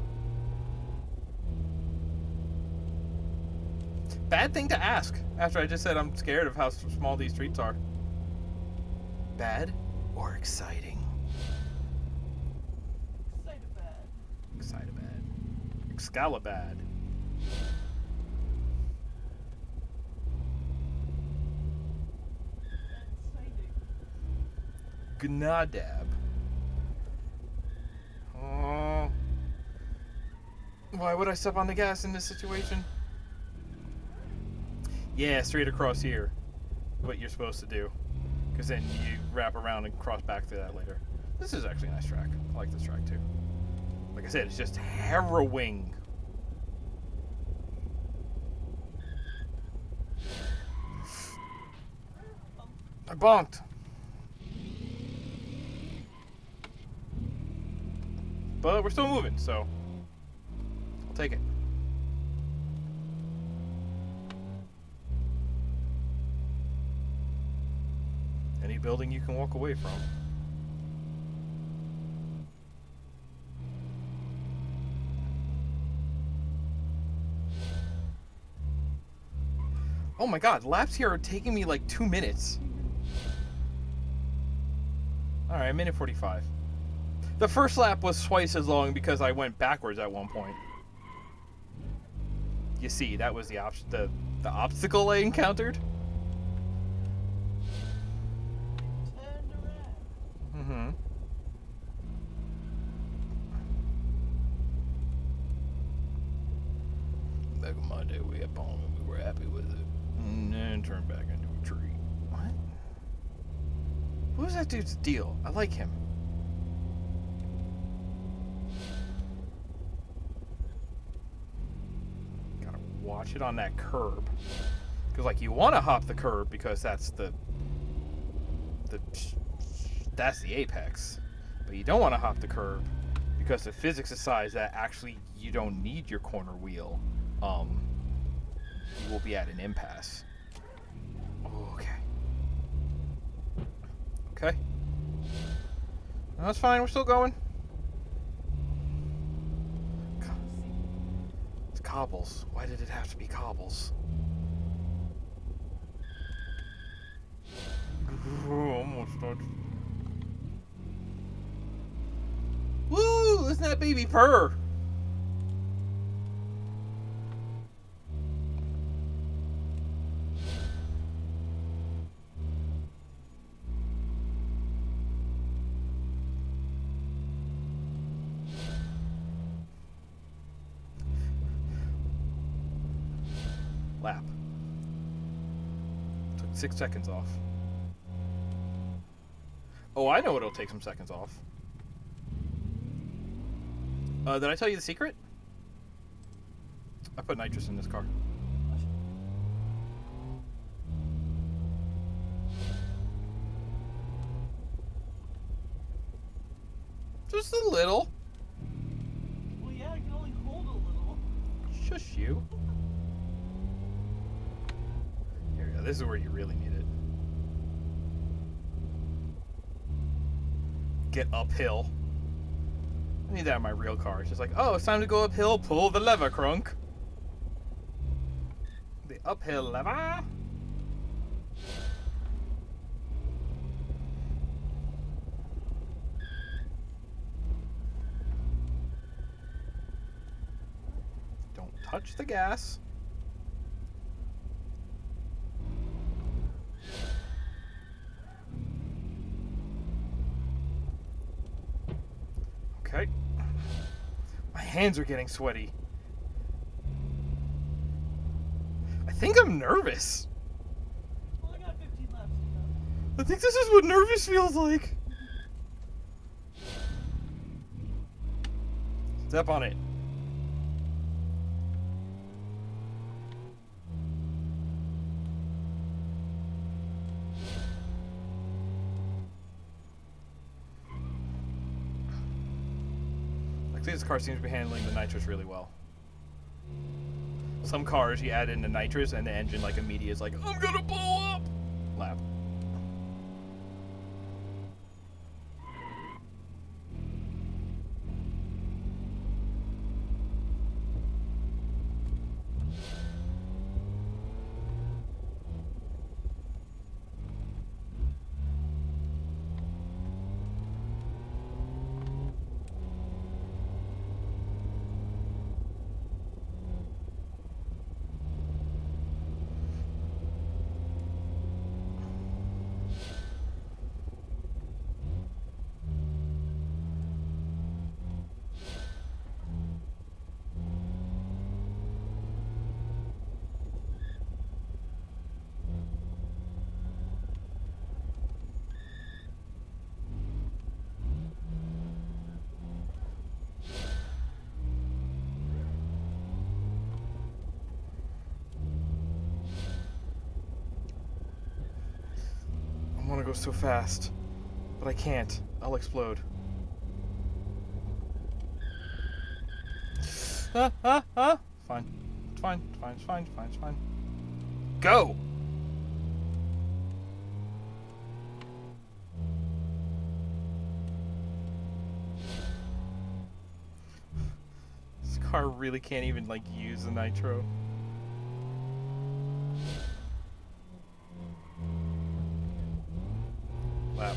Bad thing to ask after I just said I'm scared of how small these streets are. Bad or exciting? Excitebad. Excitebad. Excalibad. Exciting. Gnadab. Oh. Why would I step on the gas in this situation? Yeah, straight across here. What you're supposed to do. Because then you wrap around and cross back through that later. This is actually a nice track. I like this track too. Like I said, it's just harrowing. I bonked. But we're still moving, so I'll take it. Any building you can walk away from. Oh my god, laps here are taking me like 2 minutes. Alright, minute 45. The first lap was twice as long because I went backwards at one point. You see, that was the obstacle I encountered. Turned around. Mm-hmm. Back in my day, we had Palm and we were happy with it. And then turned back into a tree. What? What was that dude's deal? I like him. Gotta watch it on that curb. Because, like, you want to hop the curb because that's that's the apex. But you don't want to hop the curb because the physics decides that actually you don't need your corner wheel. You will be at an impasse. Okay. Okay. No, that's fine. We're still going. It's cobbles. Why did it have to be cobbles? Almost touched. Woo! Listen to that baby purr. Lap. Took 6 seconds off. Oh, I know it'll take some seconds off. Did I tell you the secret? I put nitrous in this car. Just a little. Well, yeah, I can only hold a little. Shush you. Here we go. This is where you really need it. Get uphill. I need that in my real car. It's just like, oh, it's time to go uphill. Pull the lever, Crunk. The uphill lever. Don't touch the gas. Okay. My hands are getting sweaty. I think I'm nervous. Well, I got 15 laps to go. I think this is what nervous feels like. Step on it. Like this car seems to be handling the nitrous really well. Some cars you add in the nitrous and the engine like immediately is like, I'm gonna blow up. Lap. I want to go so fast, but I can't. I'll explode. Fine. It's fine. It's fine. It's fine. It's fine. It's fine. Go! This car really can't even, like, use the nitro. Lap.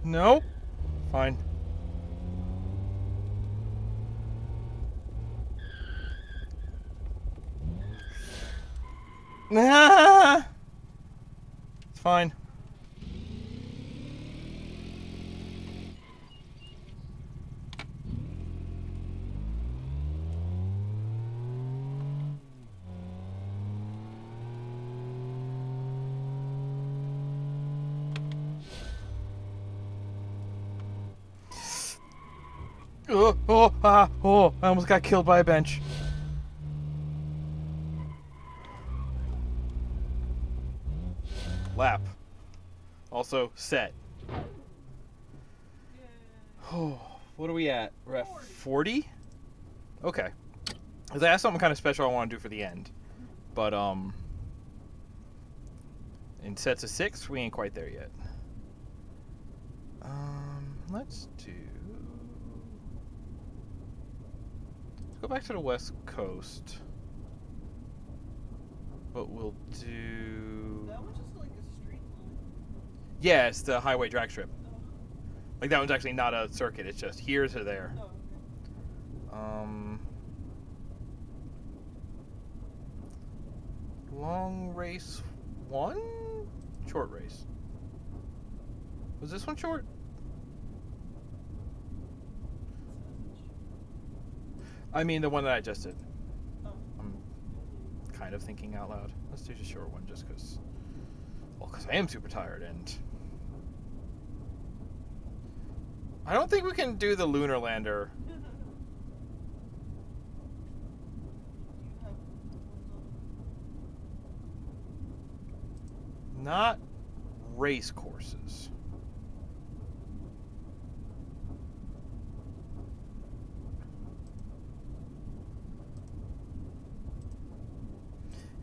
No? Fine. Ah! It's fine. Oh, I almost got killed by a bench. Lap. Also, set. Yeah. Oh, what are we at? We're at 40? Okay. Because I have something kind of special I want to do for the end. But, in sets of 6, we ain't quite there yet. Let's do... Let's go back to the West Coast. But we'll do... That was just like a straight line. Yeah, it's the highway drag strip. Oh. Like, that one's actually not a circuit. It's just here to there. Oh, okay. Long race 1? Short race. Was this one short? I mean, the one that I just did. Oh. I'm kind of thinking out loud. Let's do the short one just because... Well, because I am super tired and... I don't think we can do the lunar lander. Do you have ones on? Not race courses.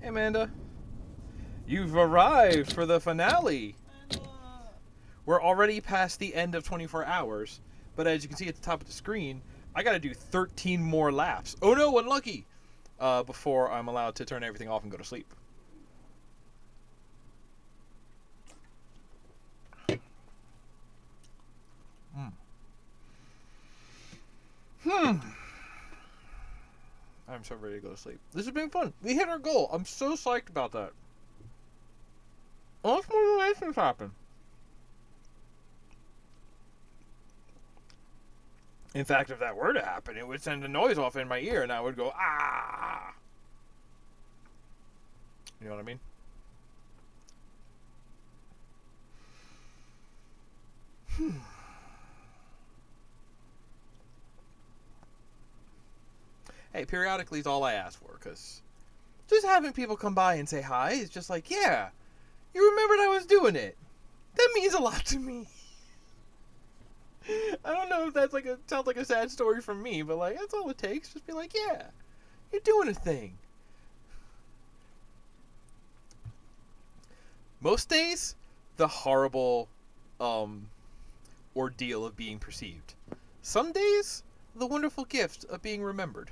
Hey, Amanda. You've arrived for the finale. And, We're already past the end of 24 hours, but as you can see at the top of the screen, I gotta do 13 more laps. Oh no, unlucky! Before I'm allowed to turn everything off and go to sleep. I'm so ready to go to sleep. This has been fun. We hit our goal. I'm so psyched about that. Unless more relations happen. In fact, if that were to happen, it would send a noise off in my ear and I would go, ah! You know what I mean? Hey, periodically is all I ask for, because just having people come by and say hi is just like, yeah, you remembered I was doing it. That means a lot to me. I don't know if that's like sounds like a sad story from me, but like that's all it takes. Just be like, yeah, you're doing a thing. Most days, the horrible ordeal of being perceived. Some days, the wonderful gift of being remembered.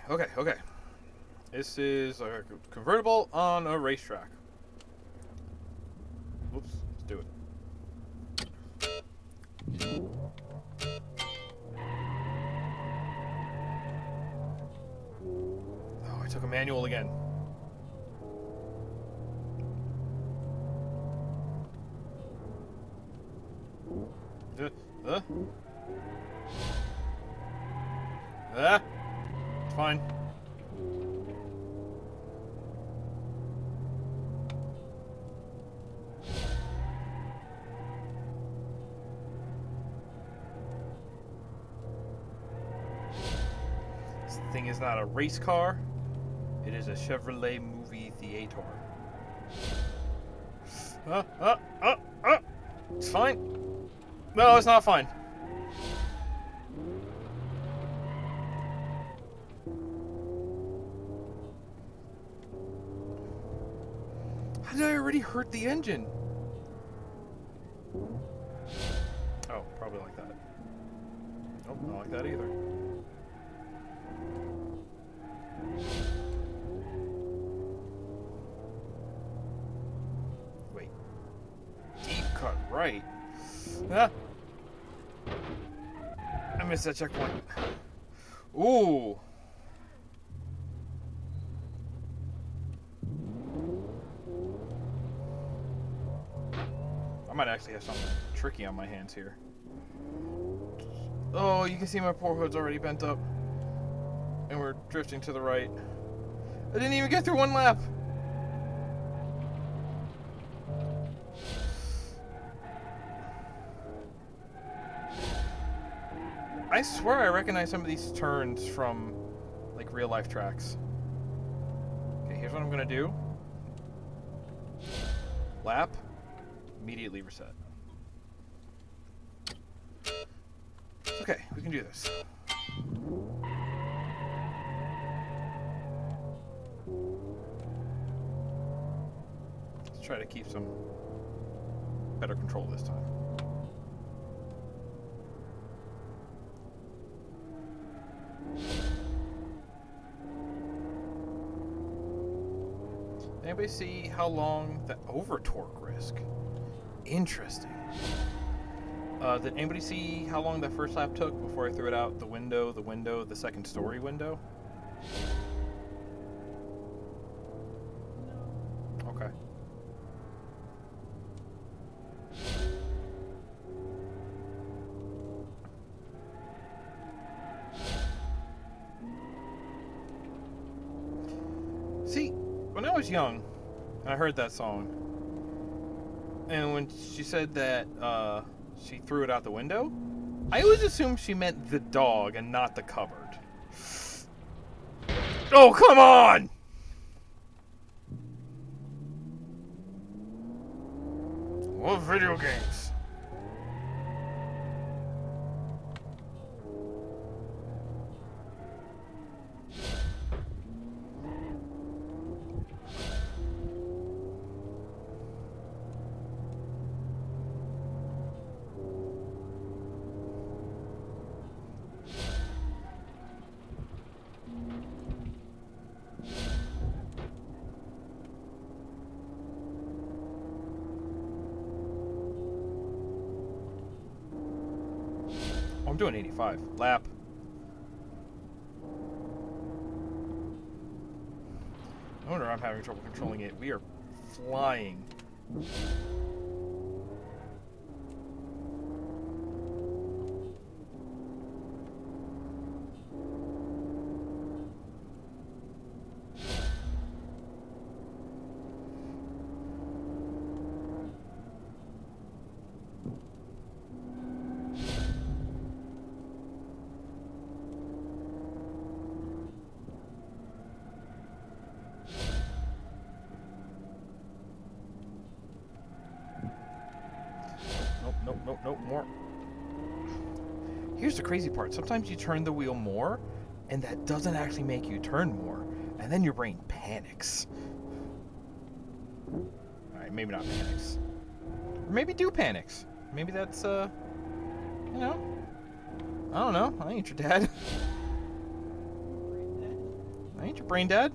Okay. This is a convertible on a racetrack. Whoops, let's do it. Oh, I took a manual again. It's fine. This thing is not a race car. It is a Chevrolet movie theater. It's fine. No, it's not fine. How did I already hurt the engine? Oh, probably like that. Nope, not like that either. Wait. Deep cut right. Ah. I missed that checkpoint. Ooh. I might actually have something tricky on my hands here. Oh, you can see my poor hood's already bent up. And we're drifting to the right. I didn't even get through one lap. I swear I recognize some of these turns from, like, real life tracks. Okay, here's what I'm gonna do. Lap. Immediately reset. Okay, we can do this. Let's try to keep some better control this time. Anybody see how long the over torque risk? Interesting. Did anybody see how long that first lap took before I threw it out the window, the second story window? No. Okay. See, when I was young, and I heard that song, and when she said that she threw it out the window, I always assumed she meant the dog and not the cupboard. Oh, come on! What video games? Oh, I'm doing 85. Lap. No wonder I'm having trouble controlling it. We are flying. Nope, more. Here's the crazy part. Sometimes you turn the wheel more, and that doesn't actually make you turn more, and then your brain panics. Alright, maybe not panics. Or maybe do panics. Maybe that's, you know, I don't know. I ain't your dad. I ain't your brain dad.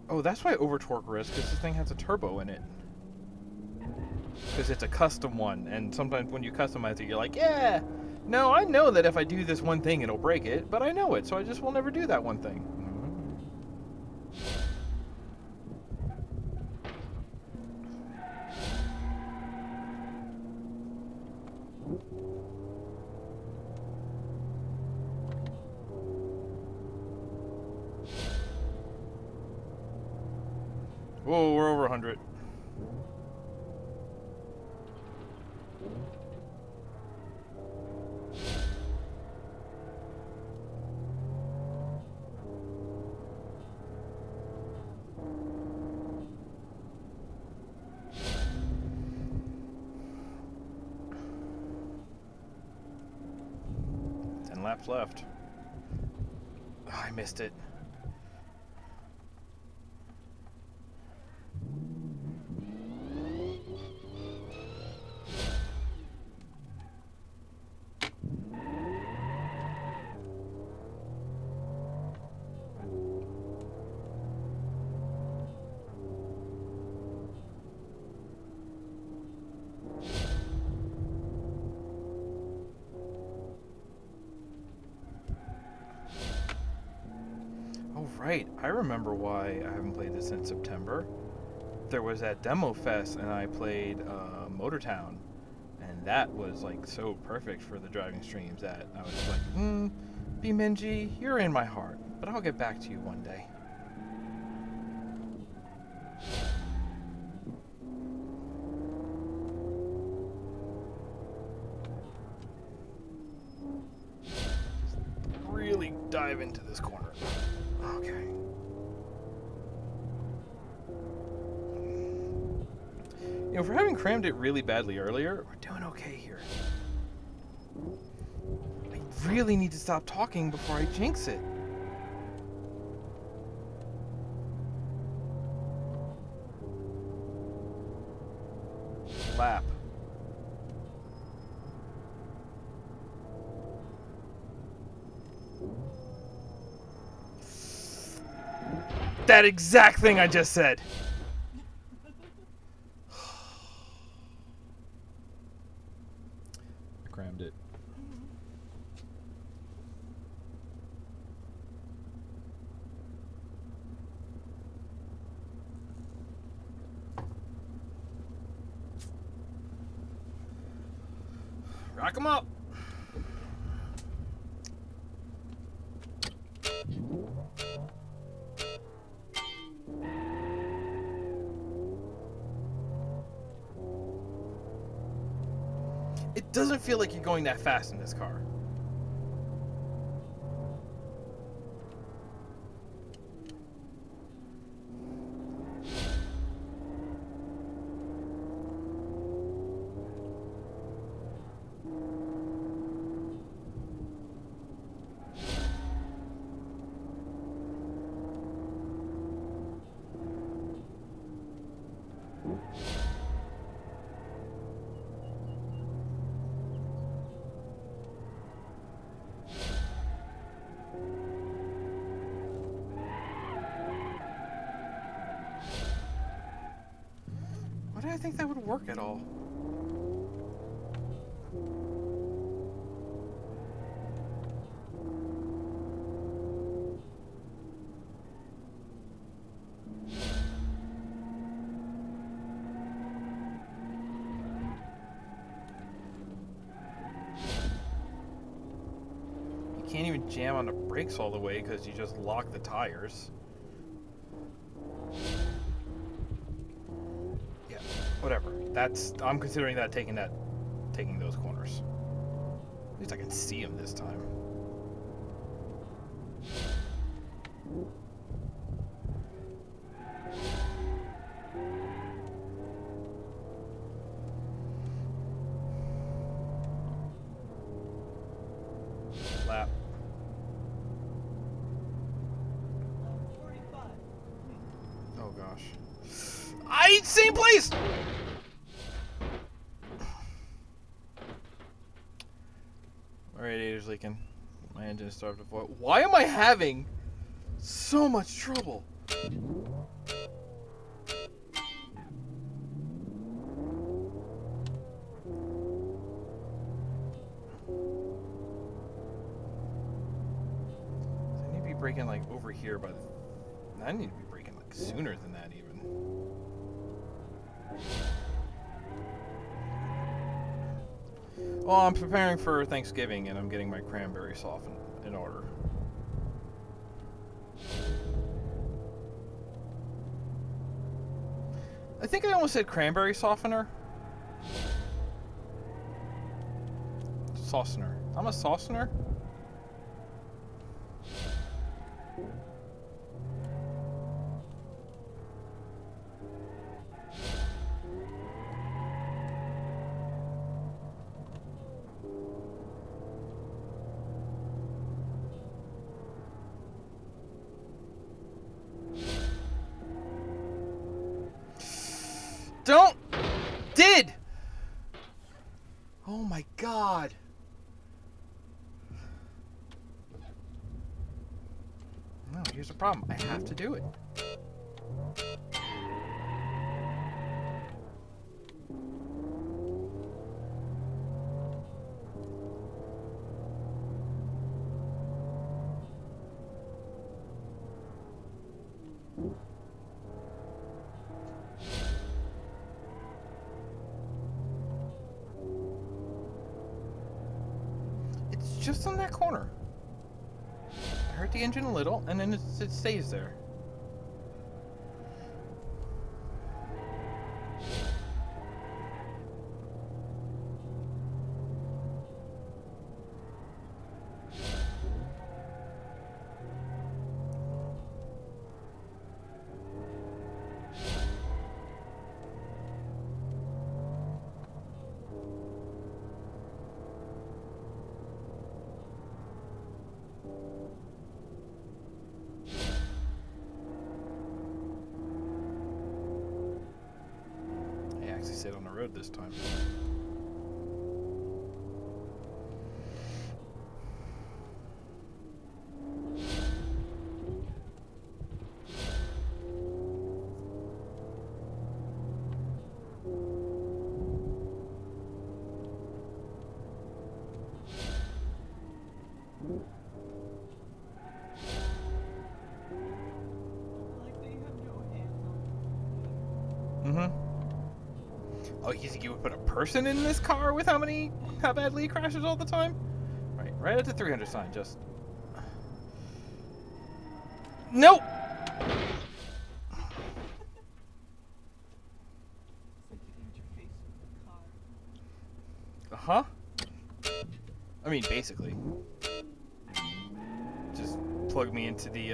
Oh, that's why over torque risk, because this thing has a turbo in it. Because it's a custom one, and sometimes when you customize it, you're like, yeah, no, I know that if I do this one thing, it'll break it, but I know it, so I just will never do that one thing. Whoa, we're over 100. Laps left. Oh, I missed it. Right, I remember why I haven't played this since September. There was that demo fest, and I played Motortown, and that was like so perfect for the driving streams that I was like, BeamNG, you're in my heart, but I'll get back to you one day. Just really dive into this corner. Okay. You know, for having crammed it really badly earlier, we're doing okay here. I really need to stop talking before I jinx it. Lap. That exact thing I just said. I crammed it. Rack 'em up. It doesn't feel like you're going that fast in this car. Why did I think that would work at all? You can't even jam on the brakes all the way because you just lock the tires. Yeah, whatever. I'm considering that taking those corners. At least I can see them this time. Lap. 45. Oh gosh. Same place! My radiator's leaking. My engine is starting to boil. Why am I having so much trouble? I need to be braking like over here by the... I need to be braking like sooner than that even. Well, I'm preparing for Thanksgiving and I'm getting my cranberry sauce in order. I think I almost said cranberry softener. Saucener. I'm a saucener? Did! Oh my god. No, here's the problem. I have to do it. It's just on that corner. I hurt the engine a little, and then it stays there. actually sit on the road this time. I like that you have no hands on. Mm-hmm. Oh, you think you would put a person in this car with how badly it crashes all the time? Right at the 300 sign, just... Nope! It's like you interface with the car. Uh-huh. I mean, basically. Just plug me into the,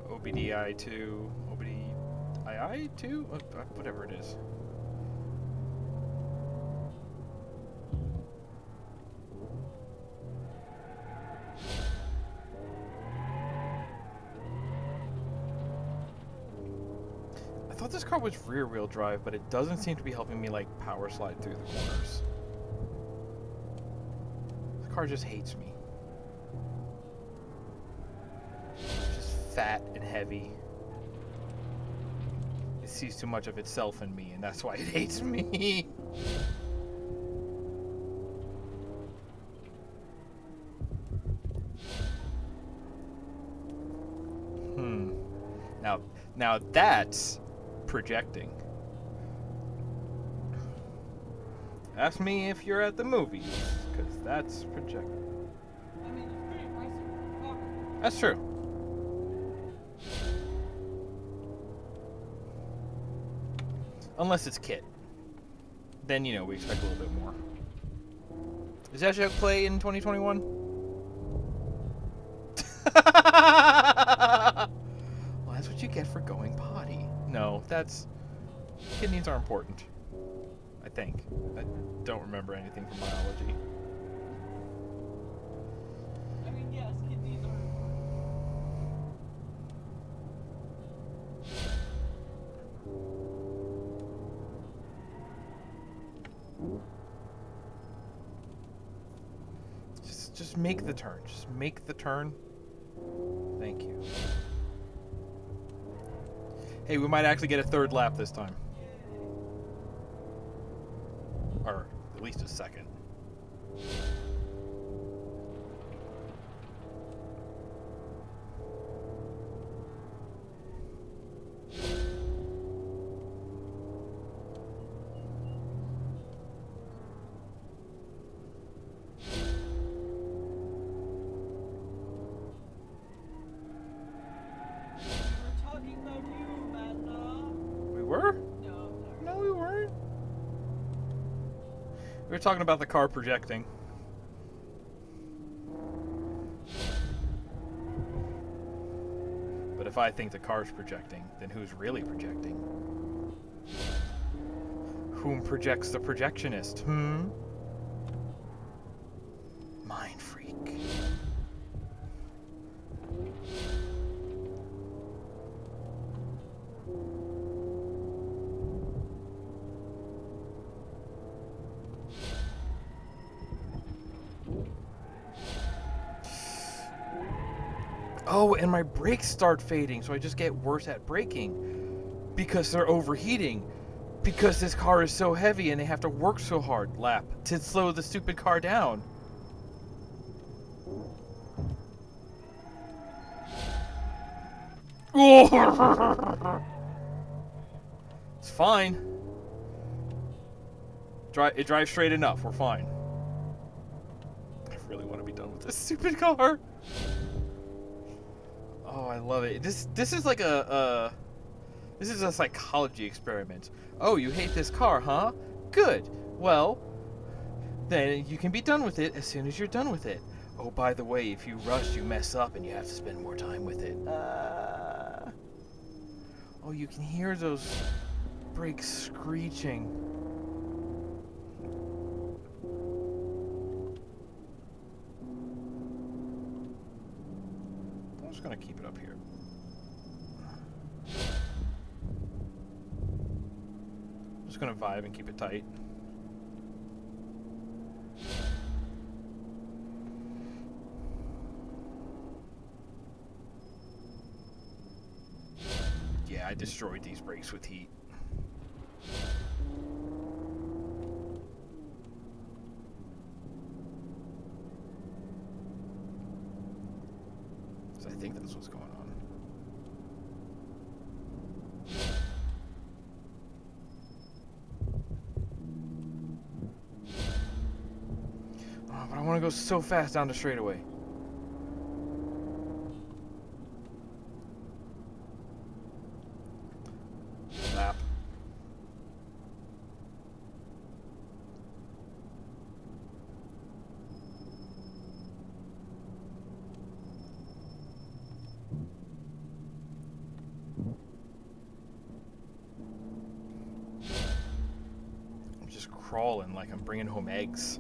OBDI2, OBDII2? Whatever it is. I thought this car was rear-wheel drive, but it doesn't seem to be helping me, like, power slide through the corners. The car just hates me. It's just fat and heavy. It sees too much of itself in me, and that's why it hates me. Now that's projecting. Ask me if you're at the movies, because that's projecting. I mean, it's pretty impressive for a car. That's true. Unless it's Kit. Then, you know, we expect a little bit more. Does that show play in 2021? Well, that's what you get for going potty. No, kidneys are important. I think. I don't remember anything from biology. I mean, yes, kidneys are important. Just make the turn. Just make the turn. Thank you. Hey, we might actually get a third lap this time. Yay. Or at least a second. We were talking about you, Amanda. We were? No, sorry. No, we weren't. We were talking about the car projecting. But if I think the car's projecting, then who's really projecting? Whom projects the projectionist? Mind freak. Oh, and my brakes start fading, so I just get worse at braking because they're overheating. Because this car is so heavy and they have to work so hard, lap, to slow the stupid car down. It's fine. It drives straight enough. We're fine. I really want to be done with this stupid car. Oh, I love it. This is like this is a psychology experiment. Oh, you hate this car, huh? Good. Well, then you can be done with it as soon as you're done with it. Oh, by the way, if you rush, you mess up and you have to spend more time with it. Oh, you can hear those brakes screeching. I'm just gonna keep it up here. just gonna vibe and keep it tight. Yeah, I destroyed these brakes with heat. So I think that's what's going on. Oh, but I want to go so fast down the straightaway. Lap. I'm just crawling like I'm bringing home eggs.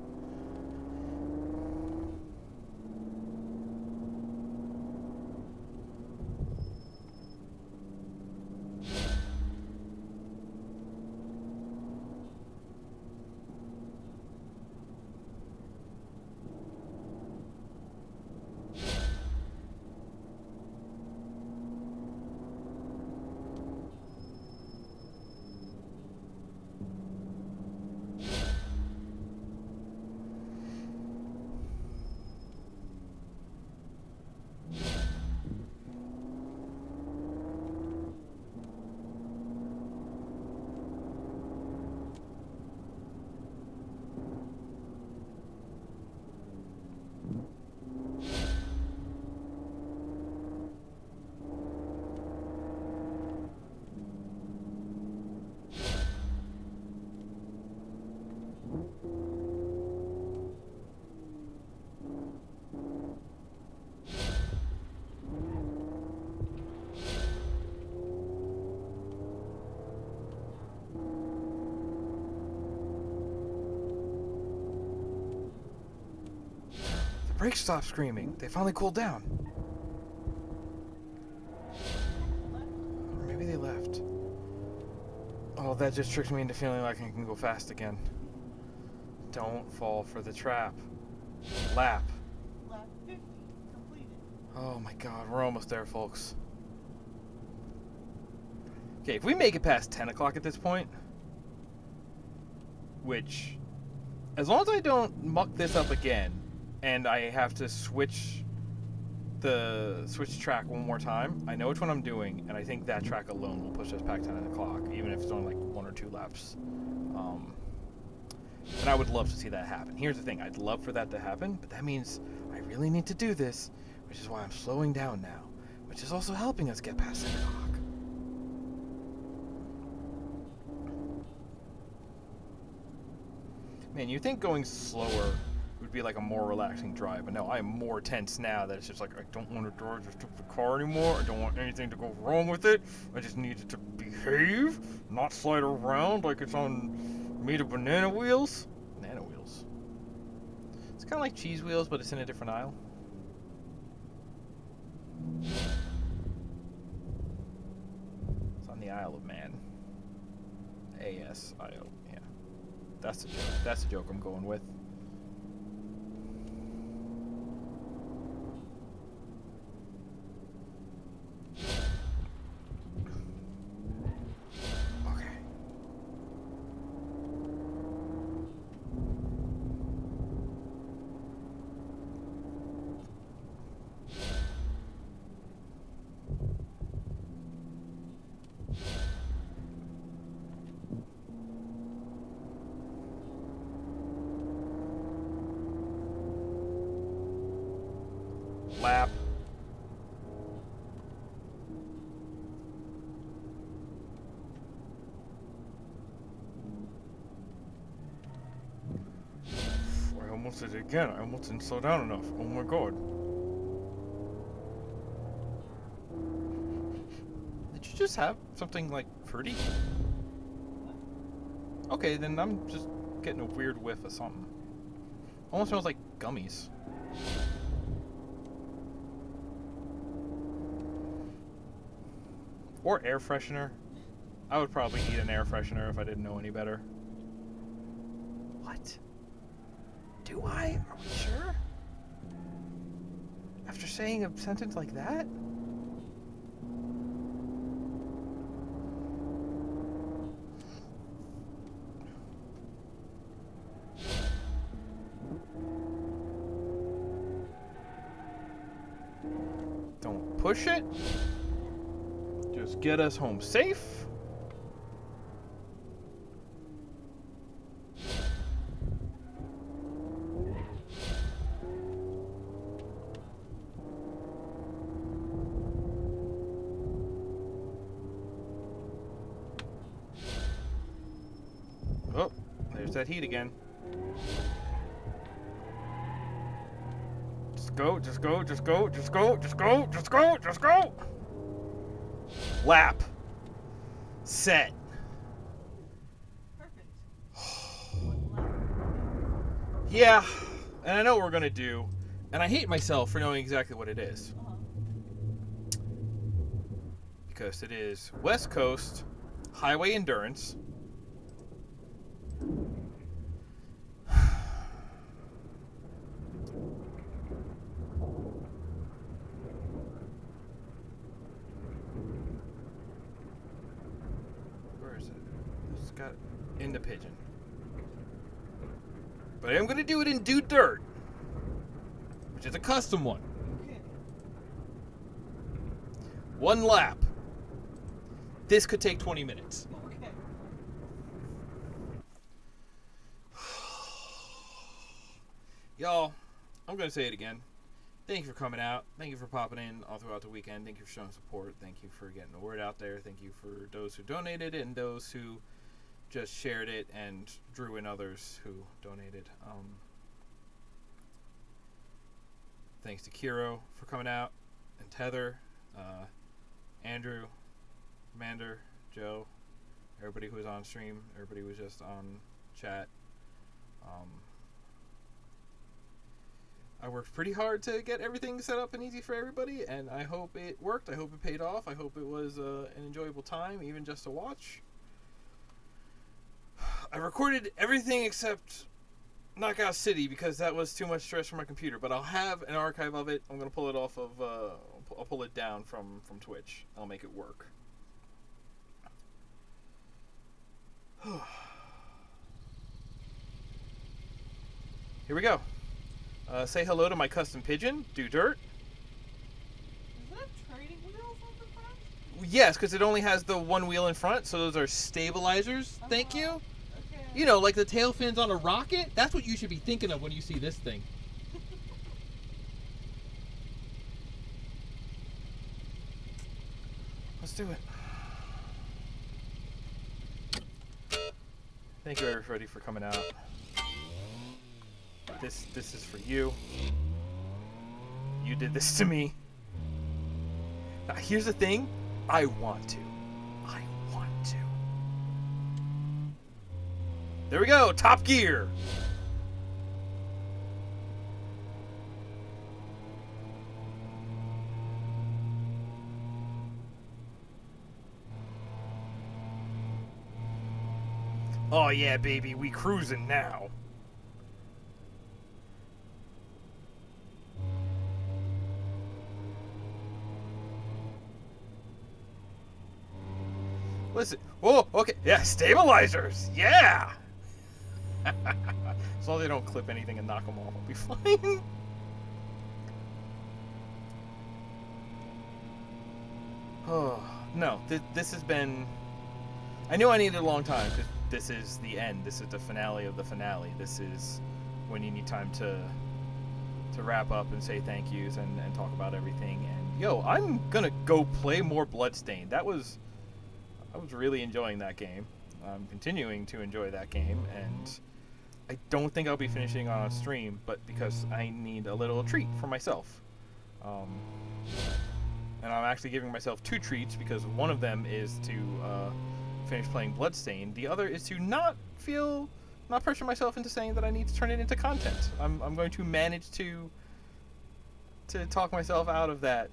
Brakes stopped screaming. They finally cooled down. Or maybe they left. Oh, that just tricks me into feeling like I can go fast again. Don't fall for the trap. Lap. Lap 50 completed. Oh my god, we're almost there, folks. Okay, if we make it past 10 o'clock at this point, which, as long as I don't muck this up again, and I have to switch track one more time, I know which one I'm doing, and I think that track alone will push us past 10 o'clock, even if it's only like 1 or 2 laps. And I would love to see that happen. Here's the thing, I'd love for that to happen, but that means I really need to do this, which is why I'm slowing down now, which is also helping us get past 10 o'clock. Man, you think going slower would be like a more relaxing drive, but no, I am more tense now that it's just like, I don't want to drive this stupid car anymore, I don't want anything to go wrong with it, I just need it to behave, not slide around like it's made of banana wheels. Banana wheels. It's kind of like cheese wheels, but it's in a different aisle. It's on the Isle of Man. A-S-I-O, yeah. That's the joke. That's the joke I'm going with. Lap. I almost did it again. I almost didn't slow down enough. Oh my god. Did you just have something like fruity? Okay, then I'm just getting a weird whiff of something. Almost smells like gummies. Or air freshener. I would probably eat an air freshener if I didn't know any better. What? Do I? Are we sure? After saying a sentence like that? Don't push it. Just get us home safe. Oh, there's that heat again. Just go, just go, just go, just go, just go, just go, just go. Lap. Set. Perfect. One lap. Yeah, and I know what we're gonna do, and I hate myself for knowing exactly what it is. Because it is West Coast Highway Endurance. Where is it? It's got in the pigeon. But I am going to do it in Do Dirt, which is a custom one. Okay. One lap. This could take 20 minutes. Okay. Y'all, I'm going to say it again. Thank you for coming out. Thank you for popping in all throughout the weekend. Thank you for showing support. Thank you for getting the word out there. Thank you for those who donated and those who just shared it and drew in others who donated. Thanks to Kiro for coming out, and Tether, Andrew, Commander, Joe, everybody who was on stream, everybody who was just on chat. I worked pretty hard to get everything set up and easy for everybody, and I hope it worked. I hope it paid off. I hope it was an enjoyable time, even just to watch. I recorded everything except Knockout City because that was too much stress for my computer, but I'll have an archive of it. I'm going to pull it off of, I'll pull it down from Twitch. I'll make it work. Here we go. Say hello to my custom pigeon, Do Dirt. Is that training wheels on the front? Yes, because it only has the one wheel in front, so those are stabilizers. Thank you. Okay. You know, like the tail fins on a rocket. That's what you should be thinking of when you see this thing. Let's do it. Thank you everybody for coming out. This is for you. You did this to me. Now here's the thing. I want to. There we go. Top Gear. Oh yeah, baby. We cruising now. Listen. Oh, okay. Yeah, stabilizers. Yeah. As long as they don't clip anything and knock them off, I'll be fine. Oh, no. This has been... I knew I needed a long time, because this is the end. This is the finale of the finale. This is when you need time to wrap up and say thank yous and talk about everything. And, yo, I'm gonna go play more Bloodstained. I was really enjoying that game. I'm continuing to enjoy that game, and I don't think I'll be finishing on a stream, but because I need a little treat for myself. And I'm actually giving myself 2 treats, because one of them is to finish playing Bloodstained. The other is to not pressure myself into saying that I need to turn it into content. I'm going to manage to talk myself out of that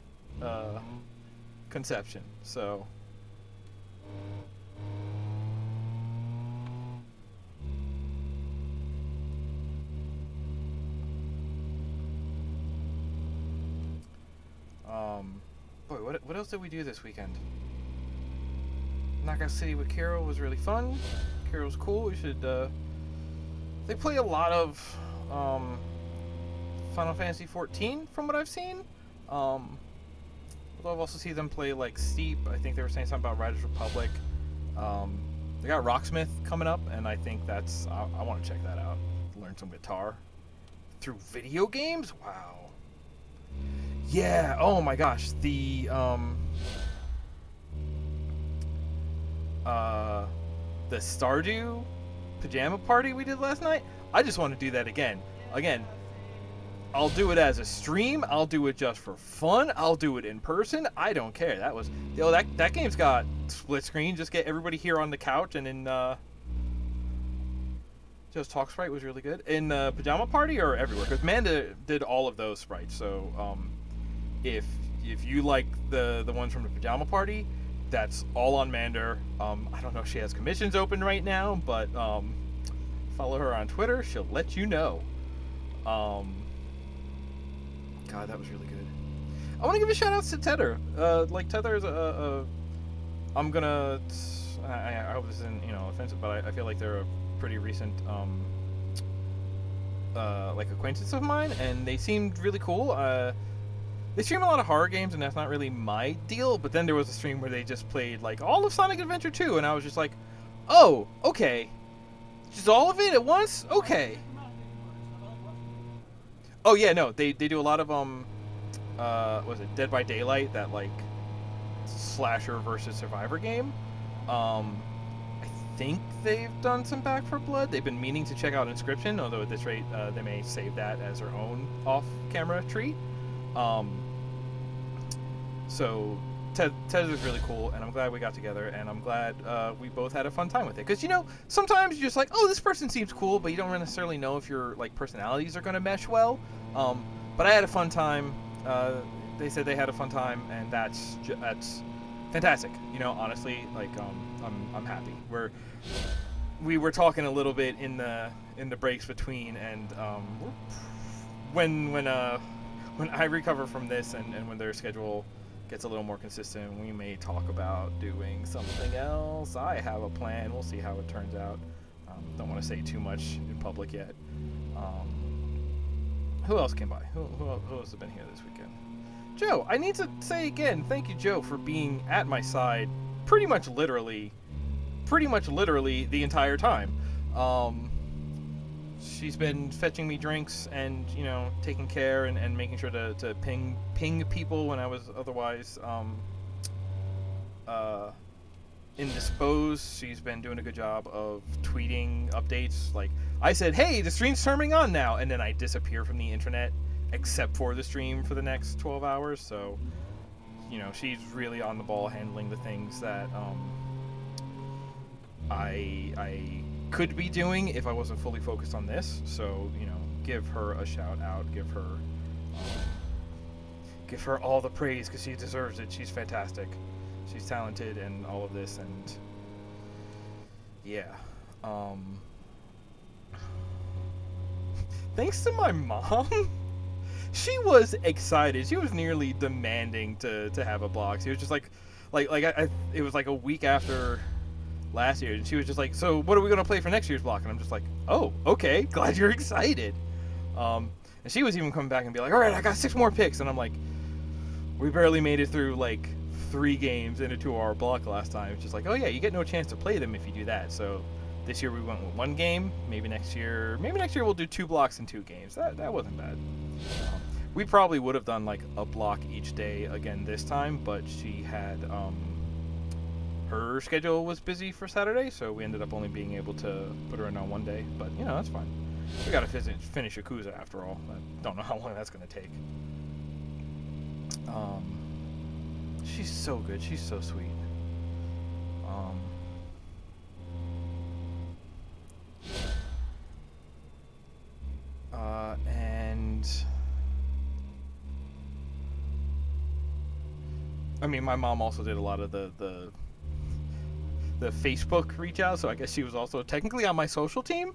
conception. So else did we do this weekend? Knockout City with Carol was really fun. Carol's cool. We should. They play a lot of Final Fantasy 14 from what I've seen. Although I've also seen them play like Steep. I think they were saying something about Riders Republic. They got Rocksmith coming up, and I think that's. I want to check that out. Learn some guitar through video games. Wow. Yeah. Oh my gosh. The Stardew pajama party we did last night. I just want to do that again. Again, I'll do it as a stream. I'll do it just for fun. I'll do it in person. I don't care. That was that game's got split screen. Just get everybody here on the couch and in just talk sprite was really good in pajama party or everywhere because Manda did all of those sprites. So if you like the ones from the pajama party, that's all on Mander. I don't know if she has commissions open right now, but follow her on Twitter. She'll let you know. God, that was really good. I want to give a shout out to Tether. Like Tether is I'm gonna. I hope this isn't offensive, but I feel like they're a pretty recent like acquaintance of mine, and they seemed really cool. They stream a lot of horror games, and that's not really my deal. But then there was a stream where they just played like all of Sonic Adventure 2, and I was just like, oh, okay, just all of it at once, okay. Oh yeah, no, they do a lot of was it Dead by Daylight, that like slasher versus survivor game. I think they've done some Back 4 Blood. They've been meaning to check out Inscription, although at this rate they may save that as their own off-camera treat. So Ted was really cool, and I'm glad we got together, and I'm glad we both had a fun time with it. Because sometimes you're just like, oh, this person seems cool, but you don't necessarily know if your like personalities are gonna mesh well. But I had a fun time. They said they had a fun time, and that's fantastic. Honestly, like I'm happy. We were talking a little bit in the breaks between, and when I recover from this and when their schedule gets a little more consistent, we may talk about doing something else. I have a plan. We'll see how it turns out. Don't want to say too much in public yet. Who else came by? Who else has been here this weekend? Joe. I need to say again, thank you, Joe, for being at my side pretty much literally the entire time. She's been fetching me drinks and taking care and making sure to ping people when I was otherwise indisposed. She's been doing a good job of tweeting updates. Like I said, hey, the stream's turning on now, and then I disappear from the internet except for the stream for the next 12 hours. So she's really on the ball handling the things that I could be doing if I wasn't fully focused on this. So give her a shout out, give her all the praise because she deserves it. She's fantastic, she's talented, and all of this. And yeah, thanks to my mom. She was excited. She was nearly demanding to have a block. She was just like it was like a week after last year, and she was just like, so what are we going to play for next year's block? And I'm just like, oh, okay, glad you're excited. And she was even coming back and be like, all right, I got 6 more picks. And I'm like, we barely made it through like 3 games in a 2-hour block last time. It's just like, oh yeah, you get no chance to play them if you do that. So this year we went with 1 game. Maybe next year we'll do 2 blocks and 2 games. That wasn't bad. We probably would have done like a block each day again this time, but she had her schedule was busy for Saturday, so we ended up only being able to put her in on 1 day. But that's fine. We gotta finish Yakuza after all. I don't know how long that's gonna take. She's so good. She's so sweet. And I mean, my mom also did a lot of the Facebook reach out, so I guess she was also technically on my social team,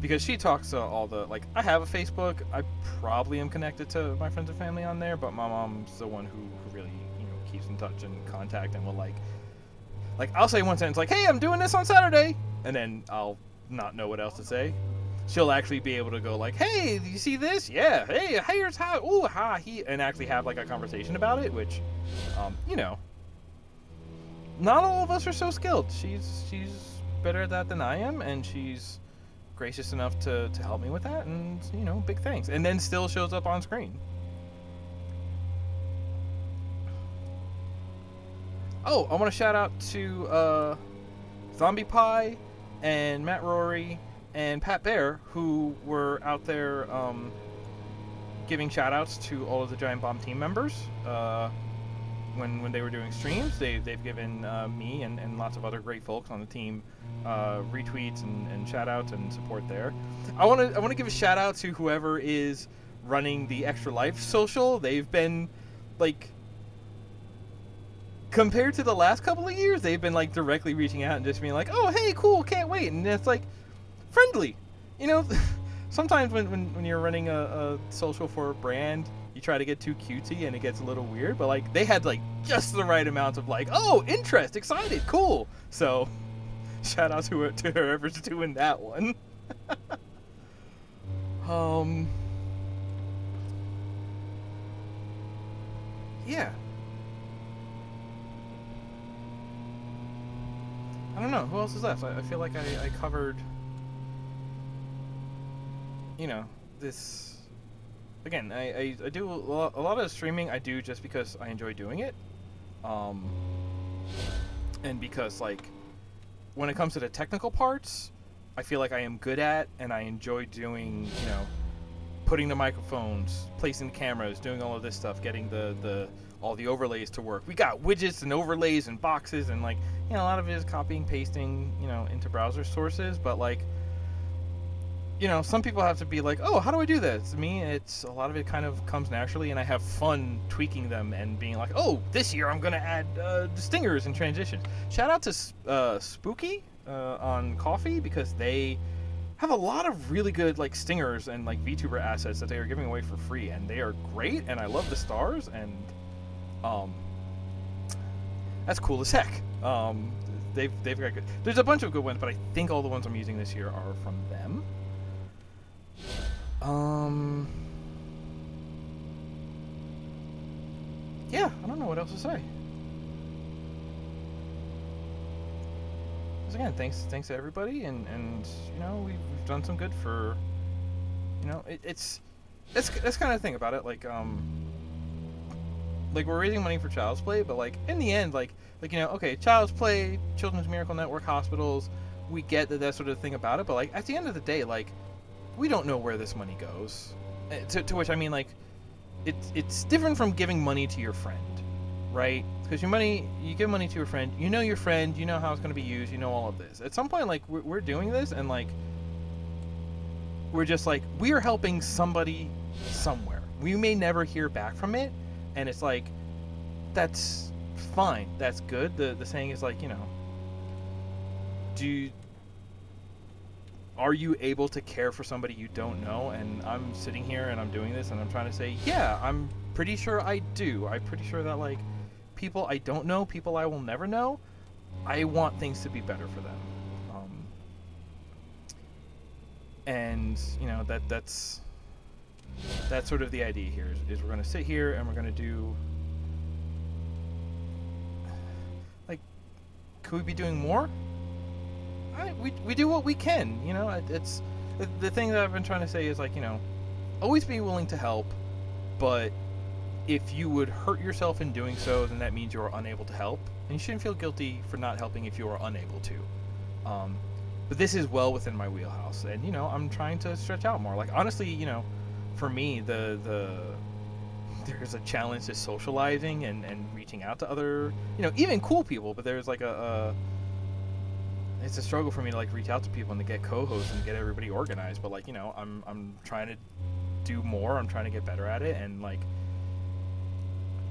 because she talks to all the, like, I have a Facebook. I probably am connected to my friends and family on there, but my mom's the one who really keeps in touch and contact and will like I'll say one sentence like, "Hey, I'm doing this on Saturday," and then I'll not know what else to say. She'll actually be able to go like, "Hey, do you see this? Yeah. Hey, here's how. Ooh, ha, he," and actually have like a conversation about it, which, you know, not all of us are so skilled. She's better at that than I am, and she's gracious enough to help me with that, and you know, big thanks. And then still shows up on screen. Oh, I want to shout out to Zombie Pie and Matt Rory and Pat Bear, who were out there giving shout outs to all of the Giant Bomb team members when they were doing streams. They've given me and lots of other great folks on the team retweets and shout outs and support there. I want to give a shout out to whoever is running the Extra Life social. They've been like, compared to the last couple of years, they've been like directly reaching out and just being like, "Oh, hey, cool, can't wait," and it's like friendly, you know. Sometimes when you're running a social for a brand, you try to get too cutesy and it gets a little weird, but like they had like just the right amount of like, "Oh, interest, excited, cool." So shout out to whoever's doing that one. Yeah, I don't know who else is left. I feel like I covered, you know, this. Again, I do a lot of streaming. I do just because I enjoy doing it, and because like when it comes to the technical parts, I feel like I am good at, and I enjoy doing, you know, putting the microphones, placing the cameras, doing all of this stuff, getting the all the overlays to work. We got widgets and overlays and boxes, and like, you know, a lot of it is copying, pasting, you know, into browser sources, but like, you know, some people have to be like, "Oh, how do I do this?" To me, it's a lot of it kind of comes naturally, and I have fun tweaking them and being like, "Oh, this year I'm gonna add stingers and transitions." Shout out to Spooky on Coffee, because they have a lot of really good like stingers and like VTuber assets that they are giving away for free, and they are great, and I love the stars, and that's cool as heck. They've got good. There's a bunch of good ones, but I think all the ones I'm using this year are from them. Yeah, I don't know what else to say. Because again, thanks to everybody, and you know, we've done some good for, you know, it's kind of the thing about it, like we're raising money for Child's Play, but like in the end, like you know, okay, Child's Play, Children's Miracle Network, hospitals, we get that sort of thing about it, but like at the end of the day, like we don't know where this money goes. To which I mean, like, it's different from giving money to your friend, right? Because you give money to your friend, you know how it's going to be used, you know all of this. At some point, like, we're doing this, and like, we're just like, we are helping somebody somewhere. We may never hear back from it, and it's like, that's fine, that's good. The saying is like, you know, are you able to care for somebody you don't know? And I'm sitting here and I'm doing this and I'm trying to say, yeah, I'm pretty sure I do. I'm pretty sure that like people I don't know, people I will never know, I want things to be better for them. And you know, that's sort of the idea here is we're going to sit here and we're going to do, like, could we be doing more? We do what we can, you know. It's the thing that I've been trying to say is like, you know, always be willing to help, but if you would hurt yourself in doing so, then that means you are unable to help, and you shouldn't feel guilty for not helping if you are unable to. But this is well within my wheelhouse, and you know, I'm trying to stretch out more. Like honestly, you know, for me, there's a challenge to socializing and reaching out to other, you know, even cool people, but there's like it's a struggle for me to like reach out to people and to get co-hosts and get everybody organized. But like, you know, I'm trying to do more. I'm trying to get better at it, and like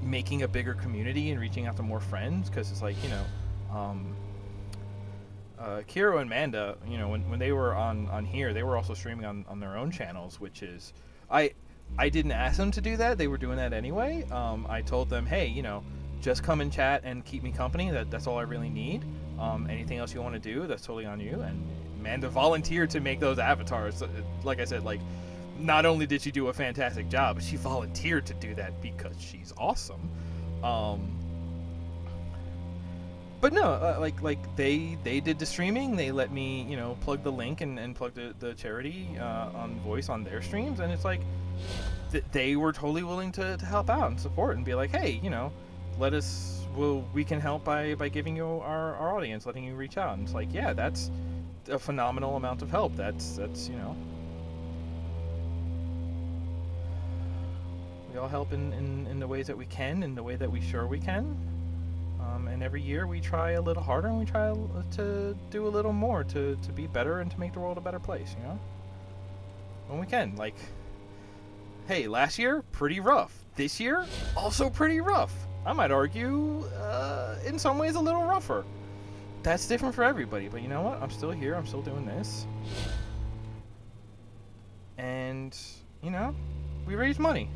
making a bigger community and reaching out to more friends, because it's like, you know, Kiro and Manda, you know, when they were on here, they were also streaming on their own channels, which is I didn't ask them to do that. They were doing that anyway. I told them, hey, you know, just come and chat and keep me company. That's all I really need. Anything else you want to do, that's totally on you. And Amanda volunteered to make those avatars. Like I said, like, not only did she do a fantastic job, but she volunteered to do that because she's awesome. But no, like they did the streaming. They let me, you know, plug the link and plug the charity on voice on their streams, and it's like they were totally willing to help out and support and be like, hey, you know, we can help by giving you our audience, letting you reach out. And it's like, yeah, that's a phenomenal amount of help. That's you know, we all help in the ways that we can, in the way that we sure we can. And every year we try a little harder and we try to do a little more to be better and to make the world a better place, you know? When we can. Like, hey, last year, pretty rough. This year, also pretty rough. I might argue, in some ways, a little rougher. That's different for everybody, but you know what? I'm still here. I'm still doing this. And, you know, we raised money.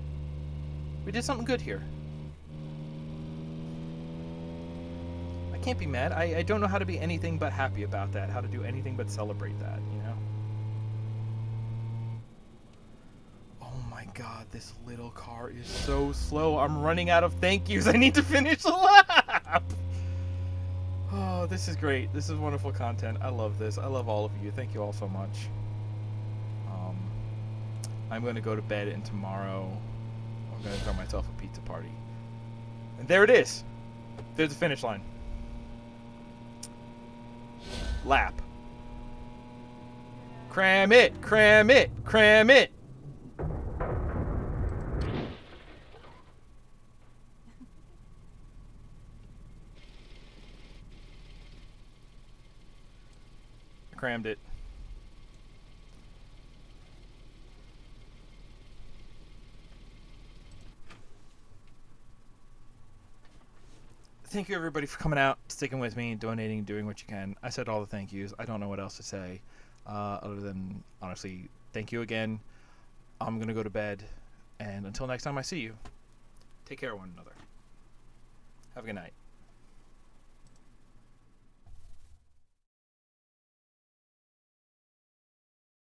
We did something good here. Can't be mad. I don't know how to be anything but happy about that, how to do anything but celebrate that, you know? Oh my god, this little car is so slow. I'm running out of thank yous. I need to finish the lap. Oh, this is great. This is wonderful content. I love this. I love all of you. Thank you all so much. I'm going to go to bed, and tomorrow I'm going to throw myself a pizza party. And there it is. There's the finish line. Lap. Cram it, cram it, cram it. I crammed it. Thank you, everybody, for coming out, sticking with me, donating, doing what you can. I said all the thank yous. I don't know what else to say other than, honestly, thank you again. I'm going to go to bed. And until next time I see you, take care of one another. Have a good night.